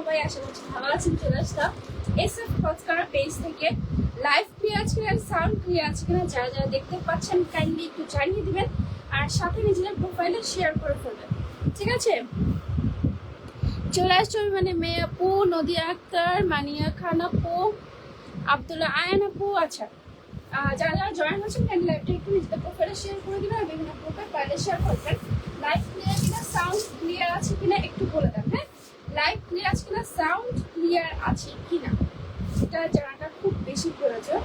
সবাই আশা করছি ভালো আছেন। চলে আসলাম এসএফ কচকারা পেজ থেকে। লাইভ ক্লিয়ার আছে কিনা, সাউন্ড ক্লিয়ার আছে কিনা, যারা যারা দেখতে পাচ্ছেন কাইন্ডলি একটু জানিয়ে দিবেন, আর সাথে নিজেদের প্রোফাইলে শেয়ার করে ফেলবেন, ঠিক আছে? চলে আসছে মানে মেয়ে আপু, নদিয়া আক্তার, মানিয়া খান আপু, আব্দুল্লাহ আয়ান আপু। আচ্ছা, যারা যারা জয়েন হচ্ছেন কাইন্ডলি লাইভটা একটু নিজেদের প্রোফাইলে শেয়ার করে দিবেন, আর বিভিন্ন প্রোফাইলে শেয়ার করবেন। লাইভ ক্লিয়ার কিনা, সাউন্ড ক্লিয়ার আছে কিনা একটু বলে দেন। হ্যাঁ, লাইভ ক্লিয়ার আছে কিনা, সাউন্ড ক্লিয়ার আছে কিনা, এটা জানাটা খুব বেশি প্রয়োজন।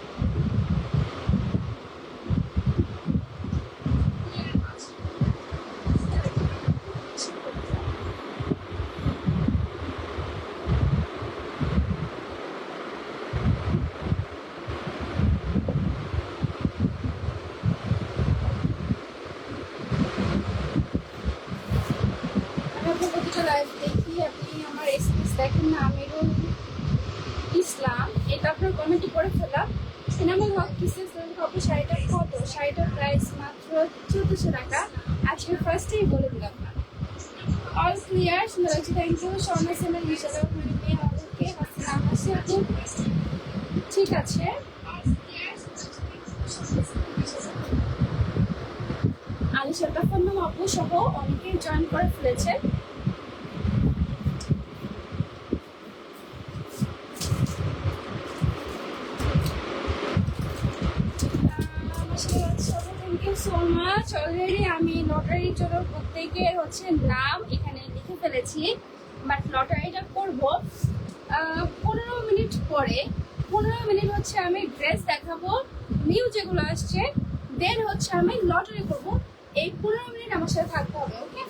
লাইভ দেখি, আপনি আমার এসএমএস দেখেন না, আমিরুল ইসলাম, এটা আপনার কমেন্টে করে ফেলাম। সিনেমা হক কিসেস কাপড় শাড়িটা কত? শাড়িটার প্রাইস মাত্র 1400 টাকা। আজকে ফার্স্টেই বলে দিলাম। অল ক্লিয়ার, সুন্দর লাগছে, থ্যাংক ইউ। স্বর্ণা সেনের হিসাবে মেয়ে আমাদেরকে হাসিনা হাসি আপু, ঠিক আছে। আলিশা তাফান্নম আপু সহ অনেকেই জয়েন করে ফেলেছে। অলরেডি আমি লটারির জন্য প্রত্যেকের হচ্ছে নাম এখানে লিখে ফেলেছি, বাট লটারিটা করব 15 মিনিট পরে। 15 মিনিট হচ্ছে আমি ড্রেস দেখাবো, নিউ যেগুলো আসছে, দেন হচ্ছে আমি লটারি করব। এই 15 মিনিট আমার সাথে থাকতে হবে, ওকে?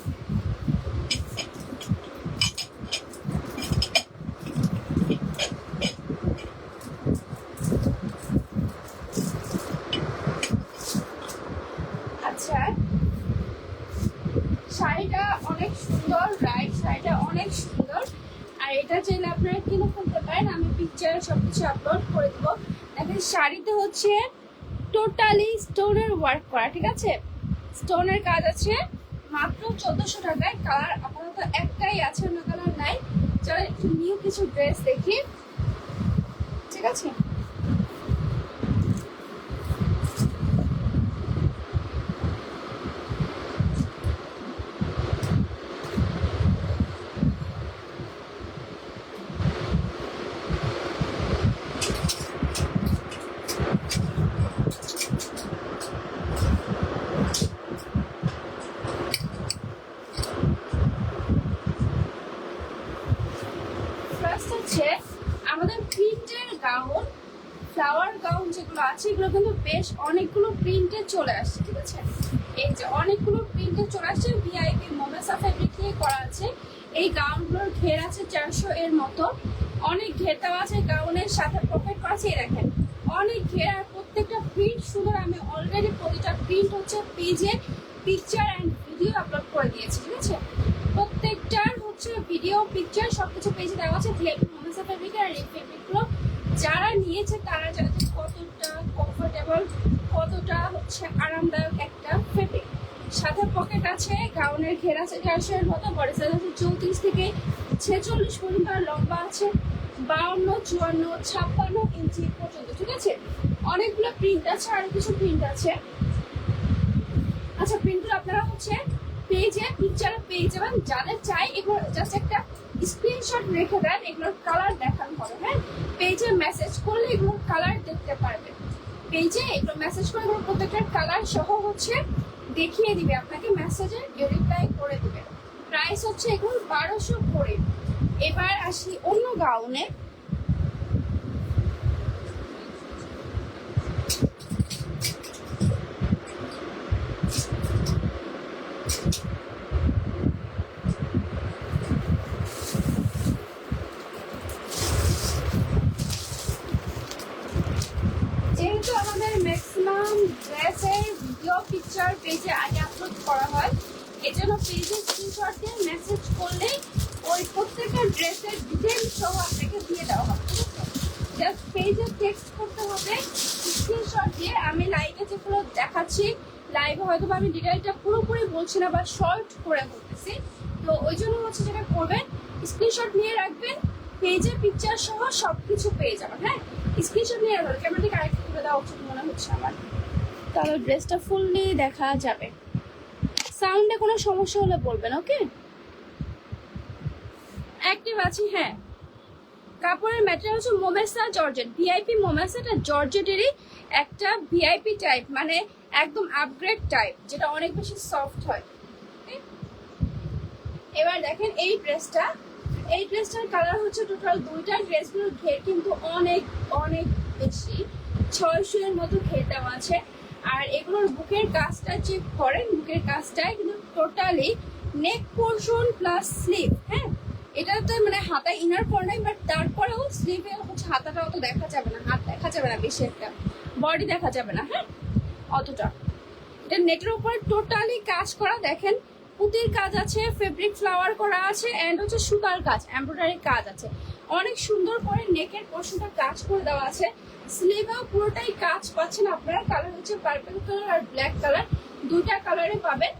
আচ্ছা, শাড়িটা অনেক সুন্দর, রাইট? শাড়িটা অনেক সুন্দর, আর এটা চাইলে আপনারা কিনে ফেলতে পারেন, আমি পিকচার সবকিছু আপলোড করে দেবো। দেখেন শাড়িতে হচ্ছে টোটালি স্টোনের ওয়ার্ক করা, ঠিক আছে? স্টোনের কাজ আছে, মাত্র 1400 টাকায়। কালার আপাতত একটাই আছে, অন্য কালার নাই। চলো একটু নিউ কিছু ড্রেস দেখি, ঠিক আছে? আমাদের প্রিন্টের গাউন, ফ্লাওয়ার গাউন যেগুলো আছে, এগুলো কিন্তু বেশ অনেকগুলো প্রিন্টে চলে আসছে, ঠিক আছে? এই যে অনেকগুলো প্রিন্টে চলে আসছে, ভিআইপি মোমেসা ফেব্রিক দিয়ে করা আছে। এই গাউনগুলোর ঘের আছে 400 এর মতো, অনেক ঘের দেওয়া আছে গাউনের সাথে, প্রফেক্ট করা আছে। এই দেখেন অনেক ঘের, আর প্রত্যেকটা প্রিন্ট সুন্দর। আমি অলরেডি প্রতিটা প্রিন্ট হচ্ছে পেজে পিকচার অ্যান্ড ভিডিও আপলোড করে দিয়েছি, ঠিক আছে? প্রত্যেকটার হচ্ছে ভিডিও পিকচার সবকিছু পেজে দেওয়া আছে। ভিআইপি মোমেসা ফেব্রিক, আর এই ফেব্রিকগুলো যারা নিয়েছে তারা জানে কতটা কমফোর্টেবল, কতটা হচ্ছে আরামদায়ক একটা ফেব্রিক। সাথে পকেট আছে, গাউনের ঘের আছে 400 এর মতো, বডি সাইজ আছে 34 থেকে 46 পর্যন্ত, আর লম্বা আছে 52, 54, 56 ইঞ্চি পর্যন্ত, ঠিক আছে? অনেকগুলো প্রিন্ট আছে, আর কিছু প্রিন্ট আছে। আচ্ছা, প্রিন্টগুলো আপনারা হচ্ছে পেজে পিকচারে পেয়ে যাবেন। যাদের চাই এগুলো জাস্ট একটা স্ক্রিনশট রেখে দেন, এগুলোর কালার দেখানো হবে। হ্যাঁ, পেজে মেসেজ করলে এগুলোর কালার দেখতে পারবেন। পেজে এগুলো মেসেজ করে এগুলো প্রত্যেকটার কালার সহ হচ্ছে দেখিয়ে দিবে আপনাকে, মেসেজে রিপ্লাই করে দিবে। প্রাইস হচ্ছে এগুলো 1200 করে। এবার আসি অন্য গাউনে। যেহেতু আমাদের ম্যাক্সিমাম ড্রেসের ভিডিও পিকচার পেজে আগে আপলোড করা হয়, এজন্য পেজে স্ক্রিনশট দিয়ে মেসেজ করলে ওই প্রত্যেকটা ড্রেসের ডিটেইলস সহ আপনাকে দিয়ে দেওয়া হবে, ঠিক আছে? জাস্ট পেজে টেক্সট করতে হবে স্ক্রিনশট দিয়ে। আমি লাইভে যেগুলো দেখাচ্ছি, লাইভে হয়তো আমি ডিটেইলটা পুরোপুরি বলছি না, বা শর্ট করে বলতেছি, তো ওই জন্য হচ্ছে যেটা করবেন, স্ক্রিনশট নিয়ে রাখবেন, পেজে পিকচার সহ সবকিছু পেয়ে যাবেন। হ্যাঁ, স্ক্রিনশট নিয়ে রাখবেন, ক্যামেরাটিকে আরেকটু তুলে দেওয়া উচিত মনে হচ্ছে আমার, তাহলে ড্রেসটা ফুললি দেখা যাবে। সাউন্ডে কোনো সমস্যা হলে বলবেন। ওকে, অ্যাক্টিভ আছি। হ্যাঁ, কাপড়ের ম্যাটেরিয়াল হচ্ছে মোমেসা জর্জেট, ভিআইপি মোমেসা। এটা জর্জেটেরই একটা ভিআইপি টাইপ, মানে একদম আপগ্রেড টাইপ, যেটা অনেক বেশি সফট হয়। এবার দেখেন এই ড্রেসটার কালার হচ্ছে টোটাল দুইটা। ড্রেসগুলোর ঘের কিন্তু অনেক অনেক বেশি, 600 এর মতো ঘের দেওয়া আছে। আর এগুলোর বুকের কাজটা চেক করেন, বুকের কাজটায় কিন্তু টোটালি নেক পোর্শন প্লাস স্লিভ। হ্যাঁ, এটা তো মানে হাতা ইনার পর নাই, বাট তারপরেও স্লিভে হচ্ছে হাতাটা অত দেখা যাবে না, হাত দেখা যাবে না বেশি একটা, বডি দেখা যাবে না। হ্যাঁ, অতটা। এটা নেটের উপরে টোটালি কাজ করা, দেখেন পুঁতির কাজ আছে, ফেব্রিক ফ্লাওয়ার করা আছে, এন্ড হচ্ছে সুতার কাজ, এমব্রয়ডারি কাজ আছে। অনেক সুন্দর করে নেকের পোর্শনটা কাজ করে দেওয়া আছে। স্লিভেও পুরোটাই কাজ পাচ্ছেন আপনারা। কালার হচ্ছে পার্পল কালার আর ব্ল্যাক কালার, দুইটা কালারে পাবেন।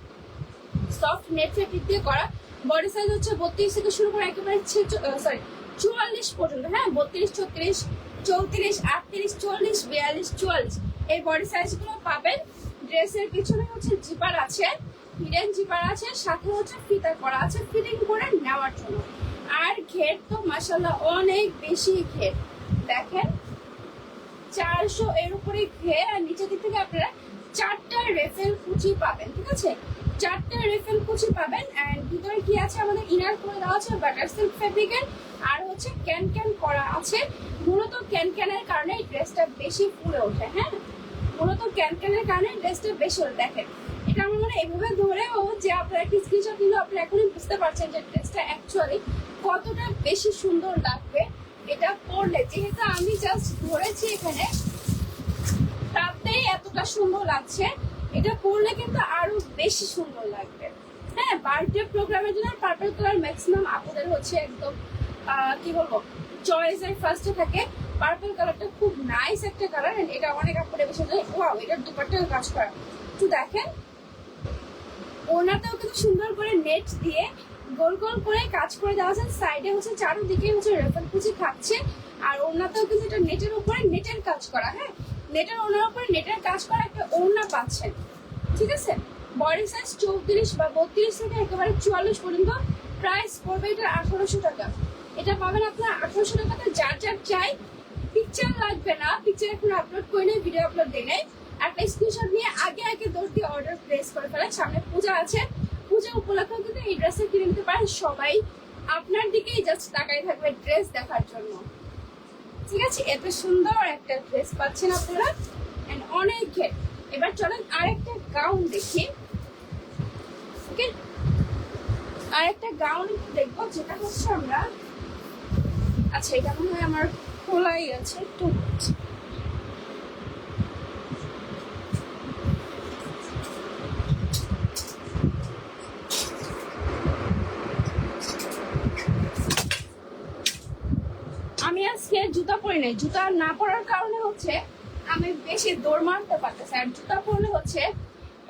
সফট নেট ফেব্রিক দিয়ে করা। বডি সাইজ হচ্ছে 32 থেকে শুরু করে একেবারে 44 পর্যন্ত। হ্যাঁ, 32, 36, 34, 38, 40, 42, 44 এই বডি সাইজগুলো পাবেন। ড্রেসের পিছনে হচ্ছে জিপার আছে, হিডেন জিপার আছে, সাথে হচ্ছে ফিতা করা আছে ফিটিং করে নেওয়ার জন্য। আর ঘের তো মাশাআল্লাহ অনেক বেশি ঘের, দেখেন 400 এর উপরে ঘের। আর নিচের দিক থেকে আপনারা 4টা রেফেল কুচি পাবেন। ঠিক আছে, 4টা রেফেল কুচি পাবেন। এন্ড ভিতরে কি আছে, আমাদের ইনার করে দেওয়া আছে বাটার সিল্ক ফেব্রিকের, আর হচ্ছে ক্যান ক্যান করা আছে। মূলত ক্যান ক্যানের কারণে এই ড্রেসটা বেশি ফুলে ওঠে। হ্যাঁ, মূলত ক্যান ক্যানের কারণে ড্রেসটা বেশি ওঠে। দেখেন এটা আমার মনে এভাবে ধরেও যে আপনারা একটি স্ক্রিনশট নিলে আপনারা এখনই বুঝতে পারছেন যে ড্রেসটা অ্যাকচুয়ালি কতটা বেশি সুন্দর লাগবে এটা পরলে। যেহেতু আমি জাস্ট ধরেছি এখানে, তাতেই এতটা সুন্দর লাগছে। এটা পরলে কিন্তু আরো বেশি সুন্দর লাগবে। হ্যাঁ, বার্থডে প্রোগ্রামের জন্য পার্পল কালার ম্যাক্সিমাম আপনাদের হচ্ছে একদম কি বলবো চয়েসের ফার্স্টে থাকে। পার্পল কালারটা খুব নাইস একটা কালার, এটা অনেক আপনাদের বেশি। ওয়াও, এটার দুপাট্টার কাজ করা একটু দেখেন। ওনাটাও কিন্তু সুন্দর করে নেট দিয়ে গোল গোল করে কাজ করে দেওয়া আছে। সাইডে হচ্ছে চারদিকে হচ্ছে রেফেল কুচি থাকছে। আর ওনাটাও কিন্তু এটা নেটের উপরে নেটের কাজ করা। হ্যাঁ, নেটের ওনার উপরে নেটের কাজ করা একটা ওড়না পাচ্ছেন। ঠিক আছে, বডি সাইজ 34 বা 32 থেকে একেবারে 44 পর্যন্ত। প্রাইস পড়বে এটা 1800 টাকা। এটা পাবেন আপনার 1800 টাকাতে। যার যার চাই, পিকচার লাগবে না, পিকচার এখন আপলোড করে নেই, ভিডিও আপলোড দিয়ে নেই, একটা স্ক্রিনশট নিয়ে আগে আগে দৌড় দিয়ে অর্ডার প্লেস করে ফেলেন। সামনে পূজা আছে, পূজা উপলক্ষে কিন্তু এই ড্রেসে কিনে নিতে পারেন। সবাই আপনার দিকেই জাস্ট তাকাই থাকবে ড্রেস দেখার জন্য। ঠিক আছে, এত সুন্দর একটা ড্রেস পাচ্ছেন আপনারা, এন্ড অনেক ঘের। এবার চলেন আরেকটা গাউন দেখি। ওকে, আরেকটা গাউন দেখবো, যেটা হচ্ছে আমরা, আচ্ছা এটা মনে হয় আমার খোলাই আছে একটু। আমি আজকে জুতা পরি নাই। জুতা না পরার কারণে হচ্ছে আমি বেশি দৌড় মারতে পারতেছি। আর জুতা পরলে হচ্ছে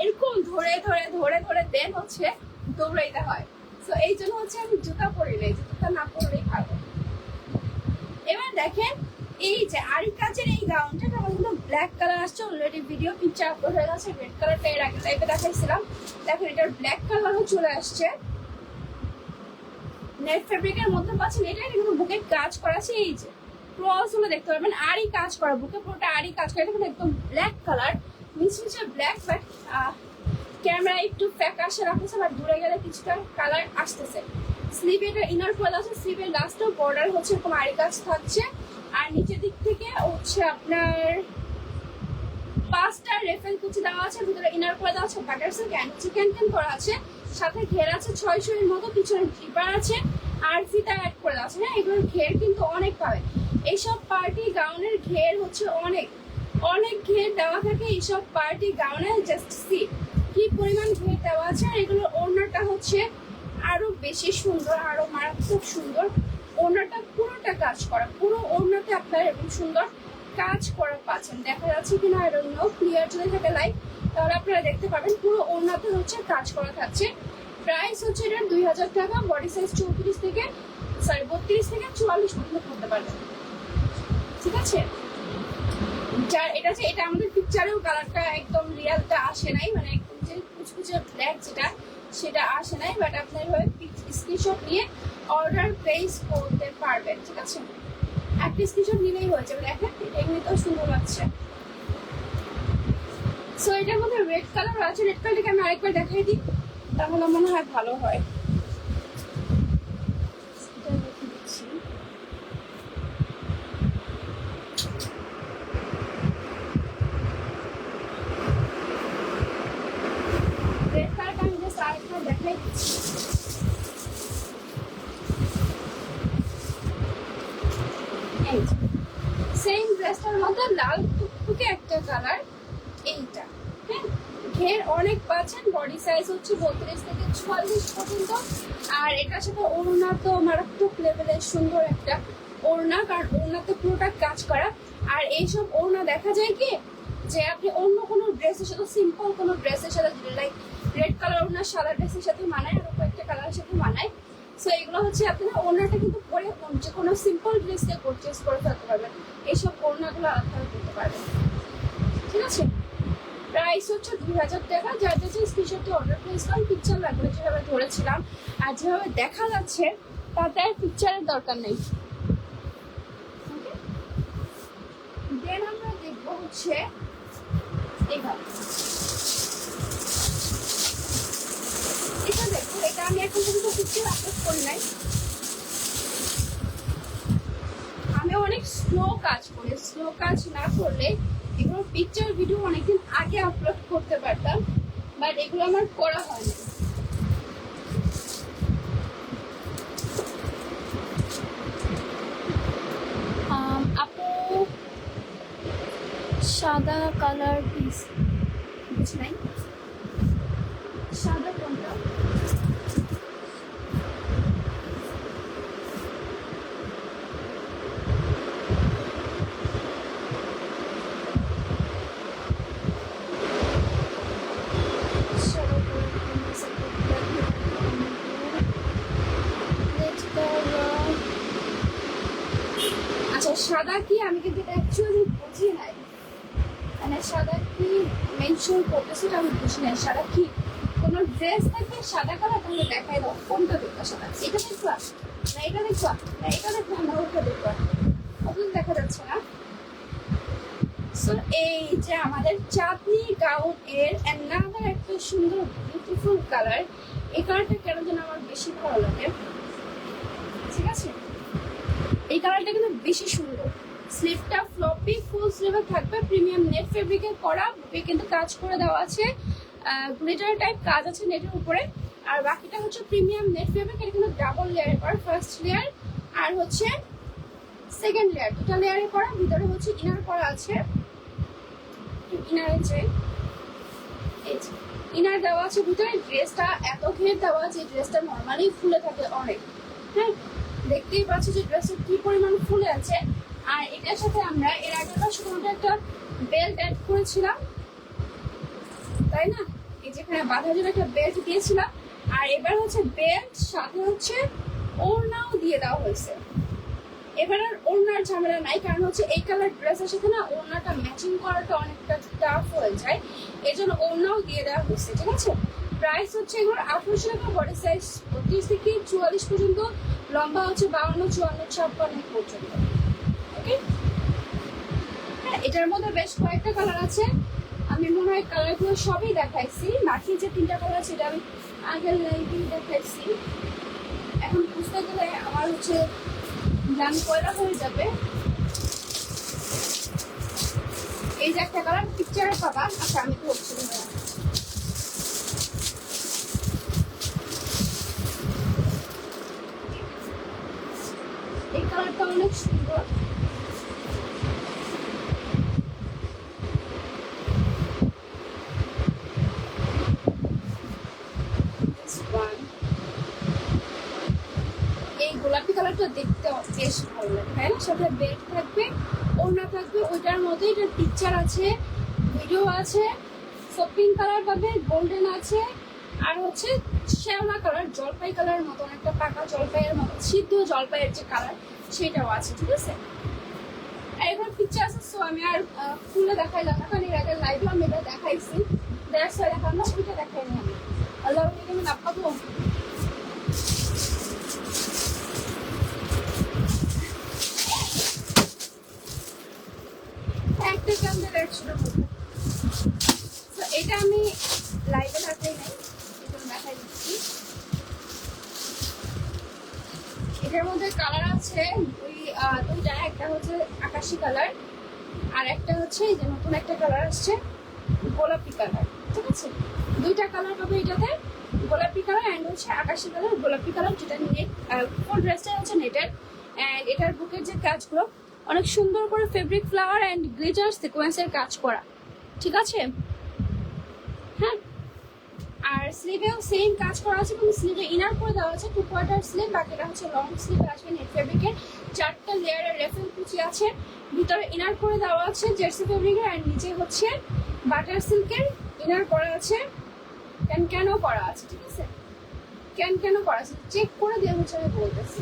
এরকম ধরে ধরে ধরে ধরে দেন হচ্ছে দৌড়াইতে হয়। তো এই জন্য হচ্ছে আমি জুতা পরি নাই, জুতা না পরলেই ভালো। এবার দেখেন এই যে আরি কাজের এই গাউনটা, আমার কিন্তু ব্ল্যাক কালার আসছে। অলরেডি ভিডিও পিকচার আপলোড হয়ে গেছে। রেড কালারটা এর আগে লাইভে দেখাইছিলাম। দেখেন এটার ব্ল্যাক কালারও চলে আসছে। নেট ফেব্রিকের মধ্যে পাচ্ছেন। এটা কিন্তু বুকে কাজ করা আছে, এই যে ক্রস গুলো দেখতে পারবেন। আরই কাজ করা, বুকে পুরোটা আরই কাজ করা। এটা কিন্তু একদম ব্ল্যাক কালার, মিশমিশে ব্ল্যাক, বাট ক্যামেরা একটু ফ্যাকাশে রাখতেছে, বাট দূরে গেলে কিছুটা কালার আসতেছে। স্লিভে এটা ইনার করে আছে, স্লিভের লাস্টও বর্ডার হচ্ছে এরকম আরই কাজ থাকছে। আর নিচের দিক থেকে হচ্ছে আপনার 5টা রেফেল কুচি দেওয়া আছে, ভিতরে ইনার করে দেওয়া আছে butter silk, and chicken can করা আছে। সাথে ঘের আছে 600 এর মতো, পিছনে জিপার আছে, আর ফিতা অ্যাড করে দেওয়া আছে। হ্যাঁ, এগুলোর ঘের কিন্তু অনেক পাবেন। এইসব পার্টি গাউনের ঘের হচ্ছে অনেক অনেক ঘের দেওয়া থাকে এইসব পার্টি গাউনে। জাস্ট সি কি পরিমাণ ঘের দেওয়া আছে। আর এগুলোর ওড়নাটা হচ্ছে আরো বেশি সুন্দর, আরো মারাত্মক সুন্দর। ওড়নাটা পুরোটা কাজ করা, পুরো ওড়নাতে আপনার এরকম সুন্দর কাজ করা পাচ্ছেন। দেখা যাচ্ছে কিনা আই ডোন্ট নো, ক্লিয়ার যদি থাকে লাইভ তাহলে আপনারা দেখতে পাবেন। পুরো ওড়নাতে হচ্ছে কাজ করা থাকছে। প্রাইস হচ্ছে এটা 2000 টাকা। বডি সাইজ 34 থেকে সরি 32 থেকে 44 পর্যন্ত পড়তে পারবেন, ঠিক আছে। এটা আমাদের পিকচারেও কালারটা একদম রিয়ালটা আসে নাই, মানে একদম যে কুচকুচে ব্ল্যাক যেটা সেটা আসে নাই, বাট আপনি এভাবে স্ক্রিনশট নিয়ে অর্ডার প্লেস করতে পারবেন, ঠিক আছে। একটা স্ক্রিনশট নিলেই হয়ে যাবে। দেখেন এমনিতেও সুন্দর লাগছে। সো এটার মধ্যে রেড কালার আছে, রেড কালারটাকে আমি আরেকবার দেখাই দিই, তাহলে মনে হয় ভালো হয়। রেড কালারটা আমি জাস্ট আরেকবার দেখাই দিচ্ছি। সেম ড্রেসটার মধ্যে লাল টুকটুকে একটা কালার, এইটা হ্যাঁ। ঘের অনেক পাচ্ছেন, বডি সাইজ হচ্ছে 32 থেকে 44 পর্যন্ত। আর এটার সাথে ওড়না তো মারাত্মক লেভেলের সুন্দর একটা ওড়না, কারণ ওড়নাতে পুরোটা কাজ করা। আর এইসব ওড়না দেখা যায় কি যে আপনি অন্য কোনো ড্রেসের সাথে, সিম্পল কোনো ড্রেসের সাথে, লাইক রেড কালার ওড়না সাদা ড্রেসের সাথে মানায়, আর কয়েকটা কালারের সাথে মানায়। সো এগুলো হচ্ছে আপনারা ওড়নাটা কিন্তু পরে যে কোনো সিম্পল ড্রেস দিয়ে পারচেজ করে ফেলতে পারবেন, এইসব ওড়নাগুলো আলাদা করতে পারবেন, ঠিক আছে। প্রাইস হচ্ছে 2000 টাকা। যার কাছে স্ক্রিনশটে অর্ডার প্লেস করেন, পিকচার লাগবে যেভাবে ধরেছিলাম আর যেভাবে দেখা যাচ্ছে তাতে আর পিকচারের দরকার নেই। দেন আমরা দেখবো হচ্ছে এইভাবে, এটা দেখো, এটা আমি এখন পর্যন্ত পিকচার আপলোড করি নাই। আমি অনেক স্লো কাজ করি, স্লো কাজ না করলে এগুলো পিকচার ভিডিও অনেকদিন আগে আপলোড করতে পারতাম, বাট এগুলো আমার করা হয়নি। আপু সাদা কালার পিস বুঝি নাই, সাদা কোনটা? আচ্ছা সাদা কি, আমি কিন্তু এটা অ্যাকচুয়ালি বুঝি নাই, মানে সাদা কি মেনশন করতেছিল আমি বুঝি নাই। সাদা কি কোনো ড্রেস থাকে সাদা কালার, তাহলে দেখাই দাও কোনটা দেখবা সাদা, এটা দেখবা না এটা দেখবা না এটা দেখবা না ওটা দেখবা, অতদিন দেখা যাচ্ছে না। সো এই যে আমাদের চাঁদনি গাউন এর অ্যানাদার একটা সুন্দর বিউটিফুল কালার। এই কালারটা কেন যেন আমার বেশি ভালো লাগে, ঠিক আছে। এই কালারটা কিন্তু বেশি সুন্দর। স্লিভটা ফ্লপি, ফুল স্লিভে থাকবে, প্রিমিয়াম নেট ফেব্রিকের করা, বুকে কিন্তু কাজ করে দেওয়া আছে, গ্লিটার টাইপ কাজ আছে নেটের উপরে। আর বাকিটা হচ্ছে প্রিমিয়াম নেট ফেব্রিক, এটা কিন্তু ডাবল লেয়ারে করা, ফার্স্ট লেয়ার আর হচ্ছে সেকেন্ড লেয়ার, দুটা লেয়ারে করা। ভিতরে হচ্ছে ইনার করা আছে, ইনারের যে ইনার দেওয়া আছে ভিতরে। ড্রেসটা এত ঘের দেওয়া আছে, ড্রেসটা নর্মালি ফুলে থাকে অনেক, হ্যাঁ দেখতেই পাচ্ছি যে ড্রেসটা কি পরিমাণ ফুলে আছে। আর এটার সাথে আমরা এর আগে শুধুমাত্র একটা বেল্ট অ্যাড করেছিলাম, তাই না, এই যেখানে বাঁধার জন্য একটা বেল্ট দিয়েছিলাম। আর এবার হচ্ছে বেল্ট সাথে হচ্ছে ওড়নাও দিয়ে দেওয়া হয়েছে। এবার আর ওড়নার ঝামেলা নাই, কারণ হচ্ছে এই কালার ড্রেসের সাথে না ওড়নাটা ম্যাচিং করাটা অনেকটা টাফ হয়ে যায়, এই জন্য ওড়নাও দিয়ে দেওয়া হয়েছে, ঠিক আছে। প্রাইস হচ্ছে এগুলোর 1800 টাকা, বডি সাইজ 32 থেকে 44 পর্যন্ত, লম্বা হচ্ছে 52, 54, 56 পর্যন্ত, ওকে। হ্যাঁ এটার মধ্যে বেশ কয়েকটা কালার আছে, আমি মনে হয় কালারগুলো সবই দেখাইছি। বাকি যে 3টা কালার সেটা আমি আগের লাইভে দেখাইছি। এখন বুঝতে গেলে আমার হচ্ছে জানি কয়টা হয়ে যাবে। এই যে একটা কালার পিকচারে পাবা, আচ্ছা আমি তো হচ্ছে এই কালারটা অনেক সুন্দর, এই গোলাপি কালারটা দেখতে বেশ ভালো লাগে, হ্যাঁ সাথে বেল্ট থাকবে, ওড়না থাকবে, ওইটার মধ্যে এটার পিকচার আছে, ভিডিও আছে। সো পিঙ্ক কালার পাবে, গোল্ডেন আছে, আর হচ্ছে শ্যামলা কালার, জলপাই কালারের মতন, একটা পাকা জলপাইয়ের মতো, সিদ্ধ জলপাইয়ের যে কালার সেটাও আছে, ঠিক আছে। এখন পিকচার আছে, সো আমি আর খুলে দেখাইলাম না, কারণ এর আগে লাইভে আমি এটা দেখাইছি, দেখালাম না, ওইটা দেখাইনি আমি। আল্লাহ আমি না পাবো। একটা ক্যামেরা একশো এটা আমি লাইভে দেখাই নাই, এটা দেখাই দিচ্ছি। এটার মধ্যে কালার আছে দুইটা, একটা হচ্ছে আকাশি কালার আর একটা হচ্ছে এই যে নতুন একটা কালার আসছে গোলাপি কালার, ঠিক আছে। দুইটা কালার পাবে এটাতে, গোলাপি কালার অ্যান্ড হচ্ছে আকাশি কালার। গোলাপি কালার যেটা নেট, ফুল ড্রেসটা হচ্ছে নেটের, অ্যান্ড এটার বুকের যে কাজগুলো অনেক সুন্দর করে ফেব্রিক ফ্লাওয়ার অ্যান্ড গ্লিটার সিকোয়েন্সের কাজ করা, ঠিক আছে। হ্যাঁ, আর স্লিভেও সেম কাজ করা আছে, এবং স্লিভে ইনার করে দেওয়া আছে 2/4 স্লিভ, বাকিটা হচ্ছে লং স্লিভ আসবে নেট ফেব্রিকের। 4টা লেয়ারের রেফেল কুচি আছে, ভিতরে ইনার করে দেওয়া আছে জার্সি ফেব্রিকের, আর নিচে হচ্ছে বাটার সিল্কের ইনার করা আছে, কেন করা আছে, ঠিক আছে। কেন করা আছে চেক করে দিয়ে হচ্ছে আমি বলতেছি,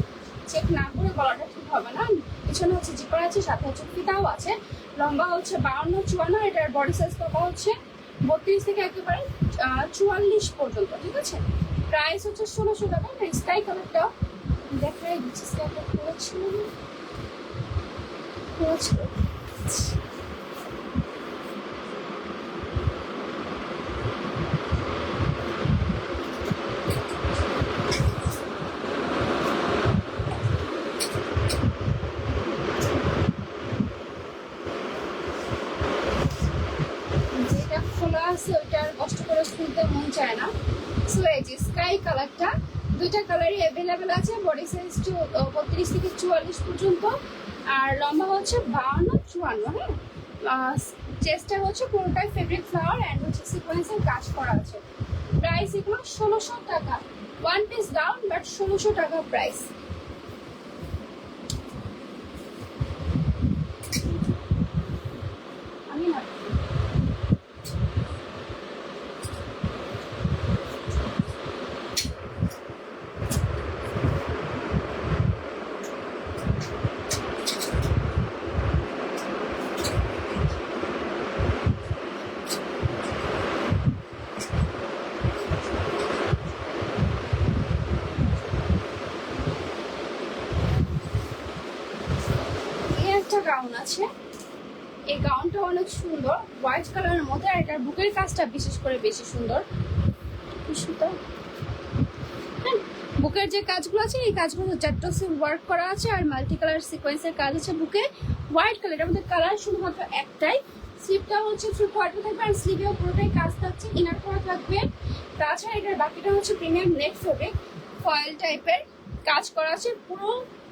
চেক না করে গলাটা ঠিক হবে না। পিছনে হচ্ছে জিপার আছে, সাথে হচ্ছে ফিতাও আছে। লম্বা হচ্ছে 52-54, এটার বডি সাইজ পাবো হচ্ছে 32 থেকে একেবারে 44 পর্যন্ত, ঠিক আছে। প্রাইস হচ্ছে 1600 টাকা। স্কাই কালারটা দেখাই দিচ্ছি, স্কাইটা করেছিল। কষ্ট করে খুলতে মন চায় না। সো এই যে স্কাই কালারটা, দুইটা কালারই অ্যাভেলেবেল আছে, বডি সাইজ 32 থেকে 44 পর্যন্ত, আর লম্বা হচ্ছে 52-54। হ্যাঁ, চেস্টটা হচ্ছে পুরোটাই ফেব্রিক ফ্লাওয়ার অ্যান্ড হচ্ছে সিকোয়েন্সের কাজ করা আছে। প্রাইস এগুলো 1600 টাকা, 1 পিস ডাউন, বাট 1600 টাকা প্রাইস। আমি না গাউন আছে, এই গাউনটা অনেক সুন্দর, হোয়াইট কালারের মধ্যে, আর এটার বুকের কাজটা বিশেষ করে বেশি সুন্দর। বুকের যে কাজগুলো আছে এই কাজগুলো জাট্টসে ওয়ার্ক করা আছে, আর মাল্টি কালার সিকোয়েন্সের কাজ আছে বুকে। হোয়াইট কালারের মধ্যে কালার শুধুমাত্র একটাই। স্লিভটা হচ্ছে 3/4 থাকবে, আর স্লিভেও পুরোটাই কাজ থাকছে, ইনার করা থাকবে। তাছাড়া এটার বাকিটা হচ্ছে প্রিমিয়াম নেট ফেব্রিক, ফয়েল টাইপের কাজ করা আছে পুরো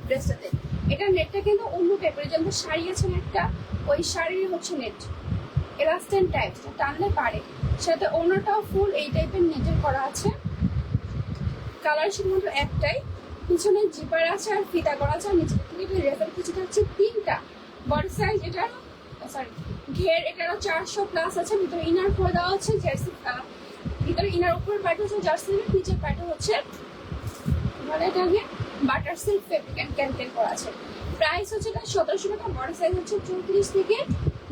ড্রেসটাতে। এটার নেটটা কিন্তু অন্য টাইপের, যেমন শাড়ি আছে নেটটা, ওই শাড়ির হচ্ছে নেট এলাস্টেন টাইপ, টানলে পারে। সাথে অন্যটাও ফুল এই টাইপের নেটের করা আছে। কালার শুধুমাত্র একটাই, পিছনে জিপার আছে আর ফিতা করা আছে, আর নিচে থেকে রেফেল কিছু থাকছে 3টা। বডি সাইজ এটার সরি ঘের এটারও 400+ আছে। ভিতরে ইনার করে দেওয়া হচ্ছে জার্সি, ভিতরে ইনার উপরের প্যাটার্ন হচ্ছে জার্সি, নিচের প্যাটার্ন হচ্ছে মানে এটাকে butter silk fabric and can করা আছে। প্রাইস হচ্ছে এটা 1700 টাকা। বডি সাইজ হচ্ছে 34 থেকে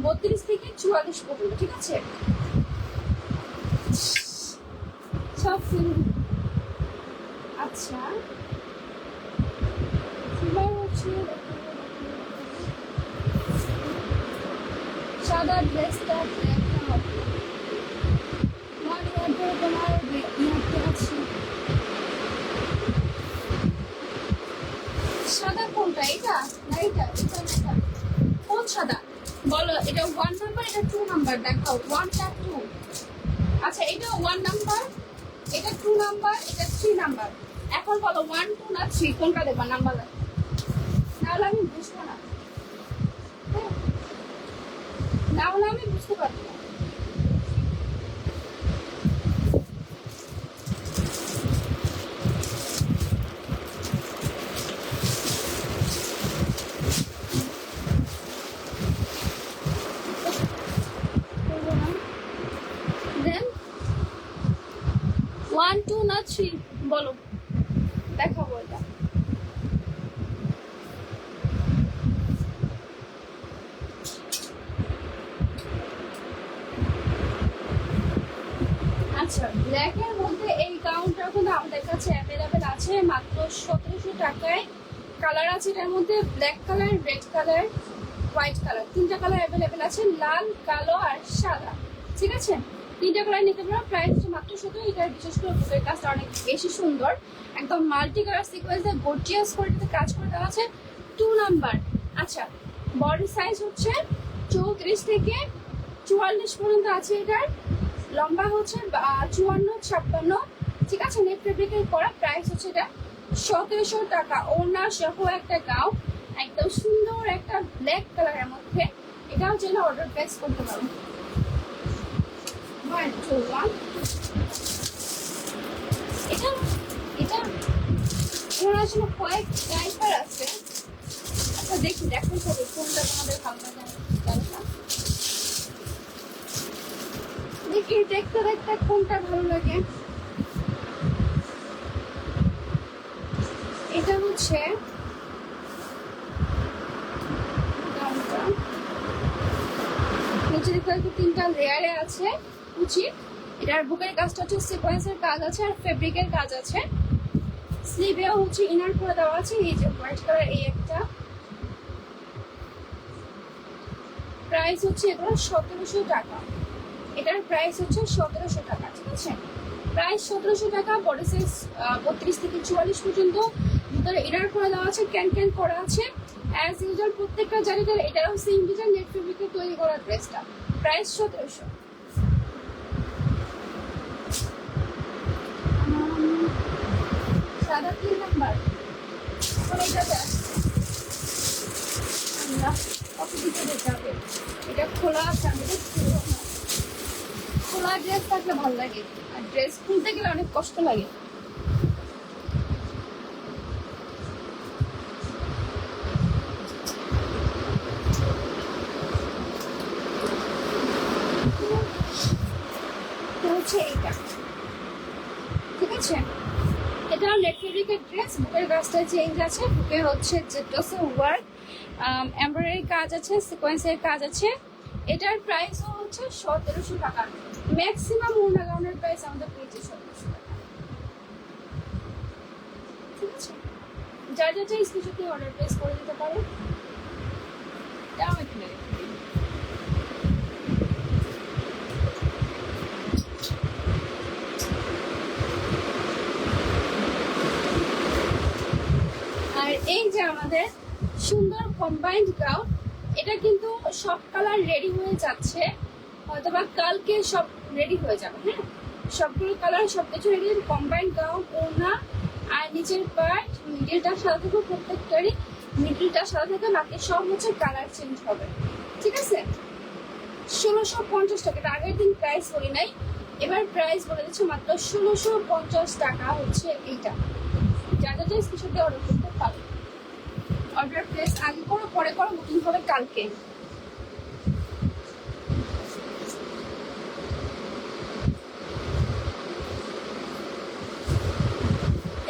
32 থেকে 44 পর্যন্ত, ঠিক আছে। সব আচ্ছা, এবার হচ্ছে সাদা ড্রেসটা দেখা হবে, তোমার আছে সাদা কোনটা, এটা না এটা, কোন সাদা বলো? এটা 1 নাম্বার, এটা 2 নাম্বার দেখাও। 1 না 2? আচ্ছা, এটা 1 নাম্বার, এটা 2 নাম্বার, এটা 3 নাম্বার। এখন বলো 1, 2 না 3, কোনটা দেবা নাম্বার? নাহলে আমি বুঝবো না, নাহলে আমি বুঝতে পারবো না। দেন 1, 2 না 3? আসি, বলো, দেখাবো এটা। আচ্ছা, ব্ল্যাকের মধ্যে এই গাউনটা কিন্তু আমাদের কাছে অ্যাভেলেবেল আছে মাত্র 1700 টাকায়। কালার আছে এটার মধ্যে black colour, red colour, white colour, তিনটা কালার অ্যাভেলেবেল আছে, লাল, কালো আর সাদা। ঠিক আছে, তিনটা কালার নিতে পারো। প্রাইস হচ্ছে মাত্র 17। এটার বিশেষ করে বুকের কাজটা অনেক বেশি সুন্দর, একদম মাল্টি কালার সিকোয়েন্সে গর্জিয়াস করে কাজ করে দেওয়া আছে। 2 নাম্বার। আচ্ছা, বডি সাইজ হচ্ছে 34 থেকে 44 পর্যন্ত আছে এটার। লম্বা হচ্ছে 54-56। ঠিক আছে, নেট ফেব্রিকের করা। প্রাইস হচ্ছে এটা 1700 টাকা। ওড়না সহ একটা গাউন, একদম সুন্দর একটা ব্ল্যাক কালারের মধ্যে। এটাও চাইলে অর্ডার প্লেস করতে পারো। 1 2 1। এটা এটা ওনার আসলে কয়েক টাইপের আছে। আচ্ছা দেখি, দেখতে হবে কোনটা তোমাদের ভালো লাগে। দেখি দেখতে দেখতে কোনটা ভালো লাগে। এটা হচ্ছে নিচে দেখতে 3টা লেয়ারে আছে কুচি। এটার বুকের কাজটা হচ্ছে সিকোয়েন্সের কাজ আছে আর ফেব্রিকের কাজ আছে। স্লিভেও হচ্ছে ইনার করে দেওয়া আছে। এই যে হোয়াইট কালার, এই একটা। প্রাইস হচ্ছে এগুলো 1700 টাকা। এটার প্রাইস হচ্ছে 1700 টাকা। ঠিক আছে, প্রাইস 1700 টাকা। বডি সাইজ 32 থেকে 44 পর্যন্ত। ভিতরে ইনার করে দেওয়া আছে, ক্যান ক্যান করা আছে অ্যাজ ইউজুয়াল। প্রত্যেকটা জায়গায় এটাও সেম ডিজাইন, নেট ফেব্রিকে তৈরি করা ড্রেসটা। প্রাইস 1700। সাদা 3 নাম্বার। এখন এটাতে আমরা কত দিতে যাবে। এটা খোলা আছে, আমি খোলা ড্রেস থাকলে ভালো লাগে, আর ড্রেস খুলতে গেলে অনেক কষ্ট লাগে। হচ্ছে এইটা। ঠিক আছে, এটা নেট ফেব্রিকের ড্রেস। বুকের কাজটা চেঞ্জ আছে। বুকে হচ্ছে জেটসে ওয়ার্ক, এমব্রয়ডারি কাজ আছে, সিকোয়েন্সের কাজ আছে। এটার প্রাইসও হচ্ছে 1700 টাকা। ম্যাক্সিমাম ওড়না গাউনের প্রাইস আমাদের পেয়েছে 1700 টাকা। ঠিক আছে, যার যা চাই স্ক্রিনশট দিয়ে অর্ডার প্লেস করে দিতে পারো। দাও এখানে। আর এই যে আমাদের সুন্দর কম্বাইন্ড গাউন, এটা কিন্তু সব কালার রেডি হয়ে যাচ্ছে, হয়তোবা কালকে সব রেডি হয়ে যাবে। হ্যাঁ, সবগুলো কালার সবকিছু রেডি। কম্বাইন্ড গাউন, ওড়না আর নিচের পার্ট, মিডিলটা সাদা থাকবে, প্রত্যেকটারই মিডিলটা সাদা থাকবে, বাকি সব হচ্ছে কালার চেঞ্জ হবে। ঠিক আছে, 1650 টাকা। এটা আগের দিন প্রাইস বলি নাই, এবার প্রাইস বলে দিচ্ছে মাত্র 1650 টাকা হচ্ছে এইটা। যা যা চাই স্পেশাল দিয়ে অর্ডার করতে পারো। অর্ডার প্লেস আগে করো, পরে করো, বুকিং হবে কালকে।